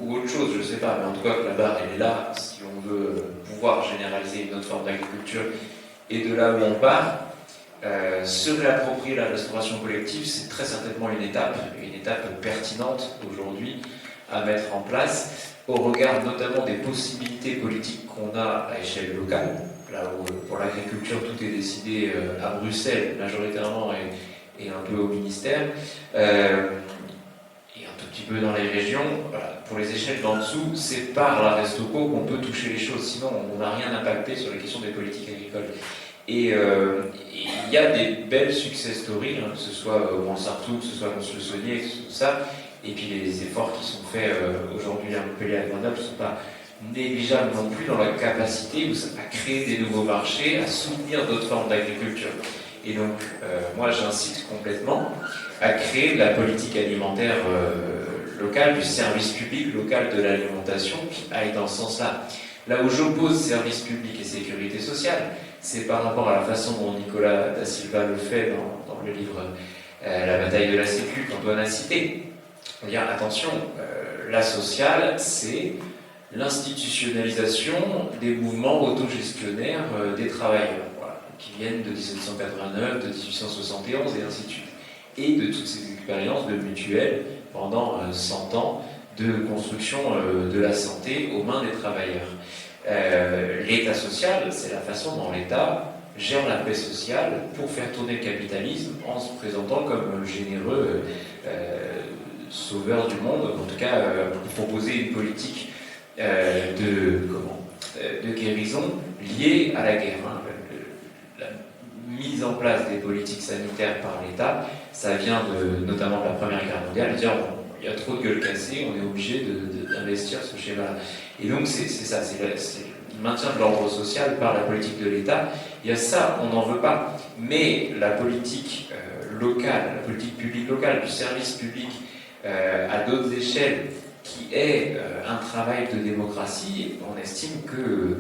ou autre chose, je ne sais pas, mais en tout cas que la barre elle est là, si on veut pouvoir généraliser une autre forme d'agriculture, et de là où on part, se réapproprier la restauration collective, c'est très certainement une étape pertinente aujourd'hui à mettre en place, au regard notamment des possibilités politiques qu'on a à échelle locale, là où pour l'agriculture tout est décidé à Bruxelles majoritairement et un peu au ministère, et un tout petit peu dans les régions. Voilà. Pour les échelles d'en dessous, c'est par la Restauco qu'on peut toucher les choses, sinon on n'a rien impacté sur les questions des politiques agricoles. Et il y a des belles success stories, hein, que ce soit au Mont-Sartoux, que ce soit à Mons-le-Saunier, que ce soit ça, et puis les efforts qui sont faits aujourd'hui à Montpellier, à Grenoble, ne sont pas négligeables non plus dans la capacité à créer des nouveaux marchés, à soutenir d'autres formes d'agriculture. Et donc, moi, j'incite complètement à créer de la politique alimentaire locale, du service public local de l'alimentation qui aille dans ce sens-là. Là où j'oppose service public et sécurité sociale, c'est par rapport à la façon dont Nicolas da Silva le fait dans le livre La bataille de la Sécu qu'Antoine a cité. On dit attention, la sociale, c'est l'institutionnalisation des mouvements autogestionnaires des travailleurs, voilà, qui viennent de 1789, de 1871 et ainsi de suite. Et de toutes ces expériences de mutuelles pendant 100 ans de construction de la santé aux mains des travailleurs. L'État social, c'est la façon dont l'État gère la paix sociale pour faire tourner le capitalisme en se présentant comme généreux sauveur du monde, en tout cas pour proposer une politique de guérison liée à la guerre. Hein. La mise en place des politiques sanitaires par l'État, ça vient notamment de la Première Guerre mondiale, de dire il y a trop de gueules cassées, on est obligé d'investir ce schéma-là. Et donc c'est ça, c'est le maintien de l'ordre social par la politique de l'État. Il y a ça, on n'en veut pas. Mais la politique locale, la politique publique locale, du service public à d'autres échelles, qui est un travail de démocratie, on estime que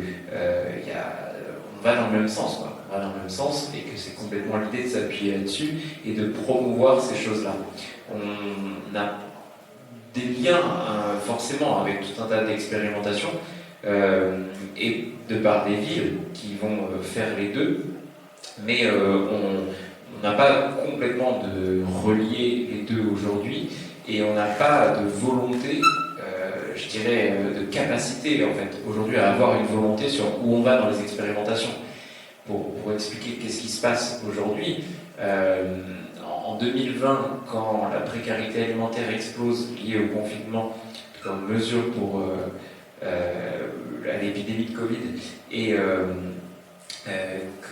on va dans le même sens, quoi. On va dans le même sens, et que c'est complètement l'idée de s'appuyer là-dessus et de promouvoir ces choses-là. On a des liens forcément avec tout un tas d'expérimentations et de par des villes qui vont faire les deux, mais on n'a pas complètement de relier les deux aujourd'hui, et on n'a pas de volonté, je dirais, de capacité en fait aujourd'hui à avoir une volonté sur où on va dans les expérimentations. Pour expliquer qu'est-ce qui se passe aujourd'hui, en 2020, quand la précarité alimentaire explose liée au confinement, comme mesure pour l'épidémie de Covid, et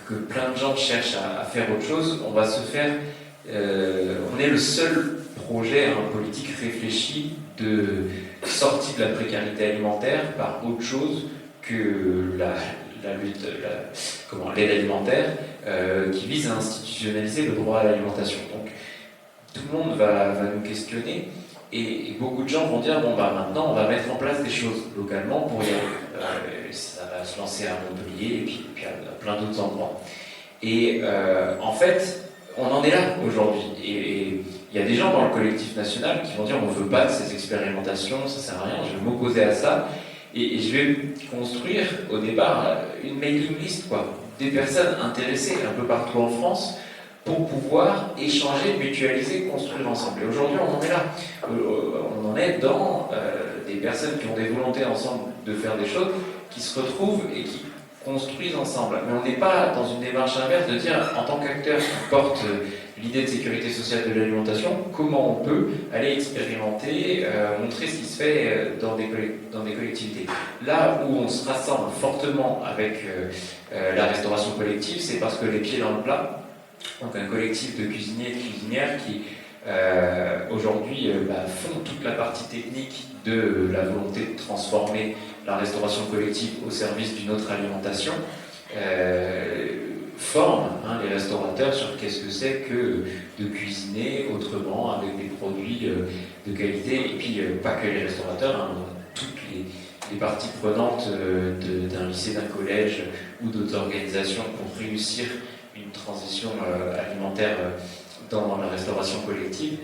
que plein de gens cherchent à faire autre chose, on va se faire... on est le seul projet politique réfléchi de sortie de la précarité alimentaire par autre chose que l'aide alimentaire, qui vise à institutionnaliser le droit à l'alimentation. Donc tout le monde va nous questionner, et beaucoup de gens vont dire bon bah maintenant on va mettre en place des choses localement pour y aller. Ça va se lancer à Montpellier et puis à plein d'autres endroits. Et en fait, on en est là aujourd'hui. Et il y a des gens dans le collectif national qui vont dire on ne veut pas de ces expérimentations, ça sert à rien, je vais m'opposer à ça. Et je vais construire au départ une mailing list, quoi, des personnes intéressées un peu partout en France pour pouvoir échanger, mutualiser, construire ensemble. Et aujourd'hui, on en est là. On en est dans des personnes qui ont des volontés ensemble de faire des choses, qui se retrouvent et qui construisent ensemble. Mais on n'est pas dans une démarche inverse de dire, en tant qu'acteur qui porte l'idée de sécurité sociale de l'alimentation, comment on peut aller expérimenter, montrer ce qui se fait dans des collectivités. Là où on se rassemble fortement avec la restauration collective, c'est parce que les pieds dans le plat, donc un collectif de cuisiniers et de cuisinières qui aujourd'hui font toute la partie technique de la volonté de transformer la restauration collective au service d'une autre alimentation, forment les restaurateurs sur qu'est-ce que c'est que de cuisiner autrement avec des produits de qualité, et puis pas que les restaurateurs, toutes les parties prenantes d'un lycée, d'un collège ou d'autres organisations pour réussir une transition alimentaire dans la restauration collective,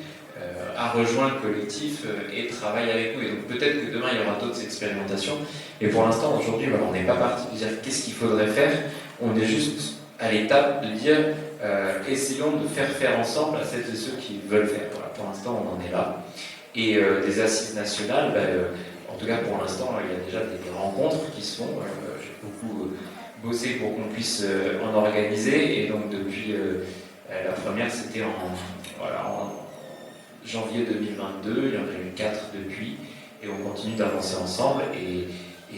a rejoint le collectif et travaille avec nous. Et donc peut-être que demain il y aura d'autres expérimentations, et pour l'instant aujourd'hui on n'est pas parti de dire qu'est-ce qu'il faudrait faire, on est juste à l'étape de dire essayons de faire ensemble à celles et ceux qui veulent faire. Voilà, pour l'instant on en est là. Et des assises nationales, en tout cas pour l'instant il y a déjà des rencontres qui se font. J'ai beaucoup bossé pour qu'on puisse en organiser, et donc depuis la première c'était en janvier 2022, il y en a eu 4 depuis, et on continue d'avancer ensemble, et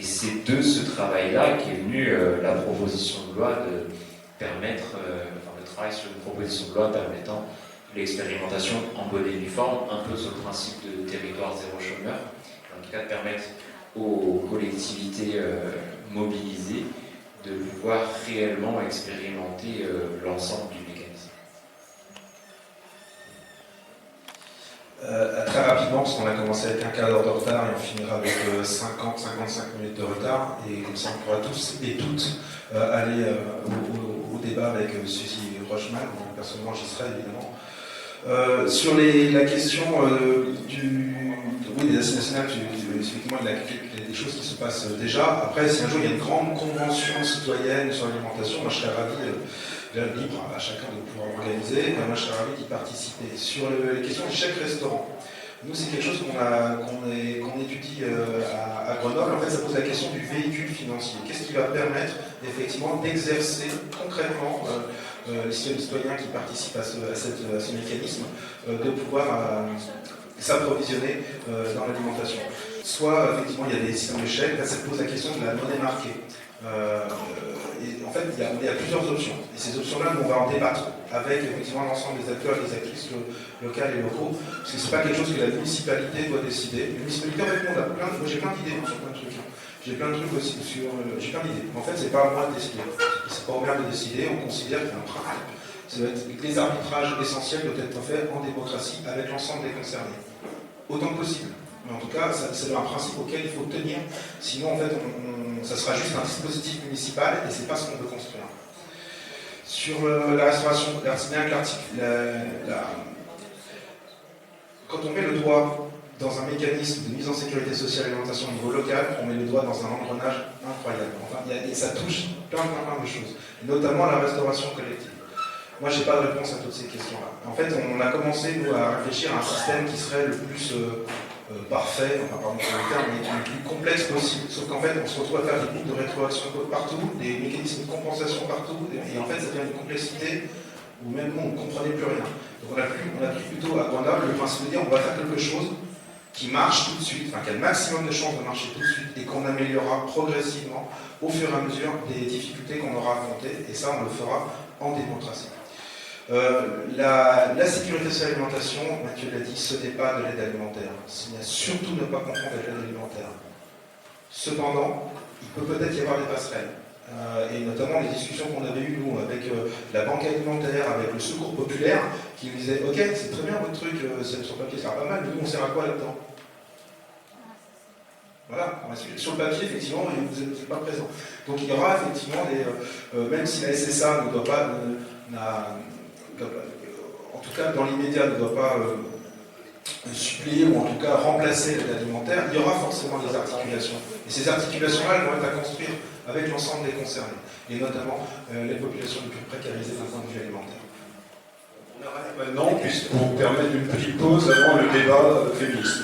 c'est de ce travail-là qu'est venue la proposition de loi de permettre, le travail sur une proposition de loi permettant l'expérimentation en bonne et due forme, un peu sur le principe de territoire zéro chômeur, en tout cas de permettre aux collectivités mobilisées de pouvoir réellement expérimenter l'ensemble du mécanisme. Très rapidement, parce qu'on a commencé avec un quart d'heure de retard et on finira avec 50-55 minutes de retard, et comme ça on pourra tous et toutes aller au débat avec Suzy Rochman, donc personnellement j'y serai évidemment. Sur la question des assises nationales, effectivement il y a des choses qui se passent déjà. Après, si un jour il y a une grande convention citoyenne sur l'alimentation, moi je serais ravi, libre à chacun de pouvoir organiser, moi je serais ravi d'y participer. Sur les questions du chèque restaurant, nous c'est quelque chose qu'on étudie à Grenoble. En fait, ça pose la question du véhicule financier. Qu'est-ce qui va permettre effectivement d'exercer concrètement les citoyens qui participent à ce mécanisme, de pouvoir s'approvisionner dans l'alimentation. Soit, effectivement, il y a des systèmes de chèques, là, ça pose la question de la monnaie marquée. Et en fait, il y a plusieurs options. Et ces options-là, on va en débattre avec effectivement l'ensemble des acteurs et des actrices locales et locaux, parce que ce n'est pas quelque chose que la municipalité doit décider. La municipalité, en fait, moi j'ai plein d'idées sur plein de trucs. J'ai plein de trucs aussi sur. J'ai plein d'idées. En fait, c'est pas à moi de décider. C'est pas au maire de décider. On considère qu'il y a un principe. Les arbitrages essentiels doivent être faits en démocratie avec l'ensemble des concernés. Autant que possible. Mais en tout cas, c'est un principe auquel il faut tenir. Sinon, en fait, ça sera juste un dispositif municipal et c'est pas ce qu'on veut construire. Sur la restauration, c'est bien que l'article. Quand on met le doigt dans un mécanisme de mise en sécurité sociale et alimentation au niveau local, on met le doigt dans un engrenage incroyable. Enfin, et ça touche plein de choses, notamment la restauration collective. Moi, je n'ai pas de réponse à toutes ces questions-là. En fait, on a commencé, nous, à réfléchir à un système qui serait le plus parfait, enfin, pardon pour le terme, mais le plus complexe possible. Sauf qu'en fait, on se retrouve à faire des groupes de rétroaction partout, des mécanismes de compensation partout, et en fait, ça devient une complexité où même nous, on ne comprenait plus rien. Donc, on a pris plutôt à Grenoble le principe de dire on va faire quelque chose qui marche tout de suite, enfin, qui a le maximum de chances de marcher tout de suite, et qu'on améliorera progressivement au fur et à mesure des difficultés qu'on aura affrontées, et ça, on le fera en démocratie. La sécurité sur l'alimentation, Mathieu l'a dit, ce n'est pas de l'aide alimentaire. Il n'y a surtout ne pas confondre avec l'aide alimentaire. Cependant, il peut peut-être y avoir des passerelles. Et notamment les discussions qu'on avait eues, nous, avec la banque alimentaire, avec le secours populaire, qui nous disait ok, c'est très bien votre truc, sur le papier, ça sert pas mal, mais nous, on sert à quoi là-dedans? Voilà, sur le papier, effectivement, vous n'êtes pas présent. Donc il y aura effectivement même si la SSA ne doit pas. En tout cas, dans l'immédiat, ne doit pas suppléer ou en tout cas remplacer l'aide alimentaire, il y aura forcément des articulations. Et ces articulations-là, elles vont être à construire avec l'ensemble des concernés, et notamment les populations les plus précarisées d'un point de vue alimentaire. On arrête maintenant, puisqu'on permet une petite pause avant le débat féministe.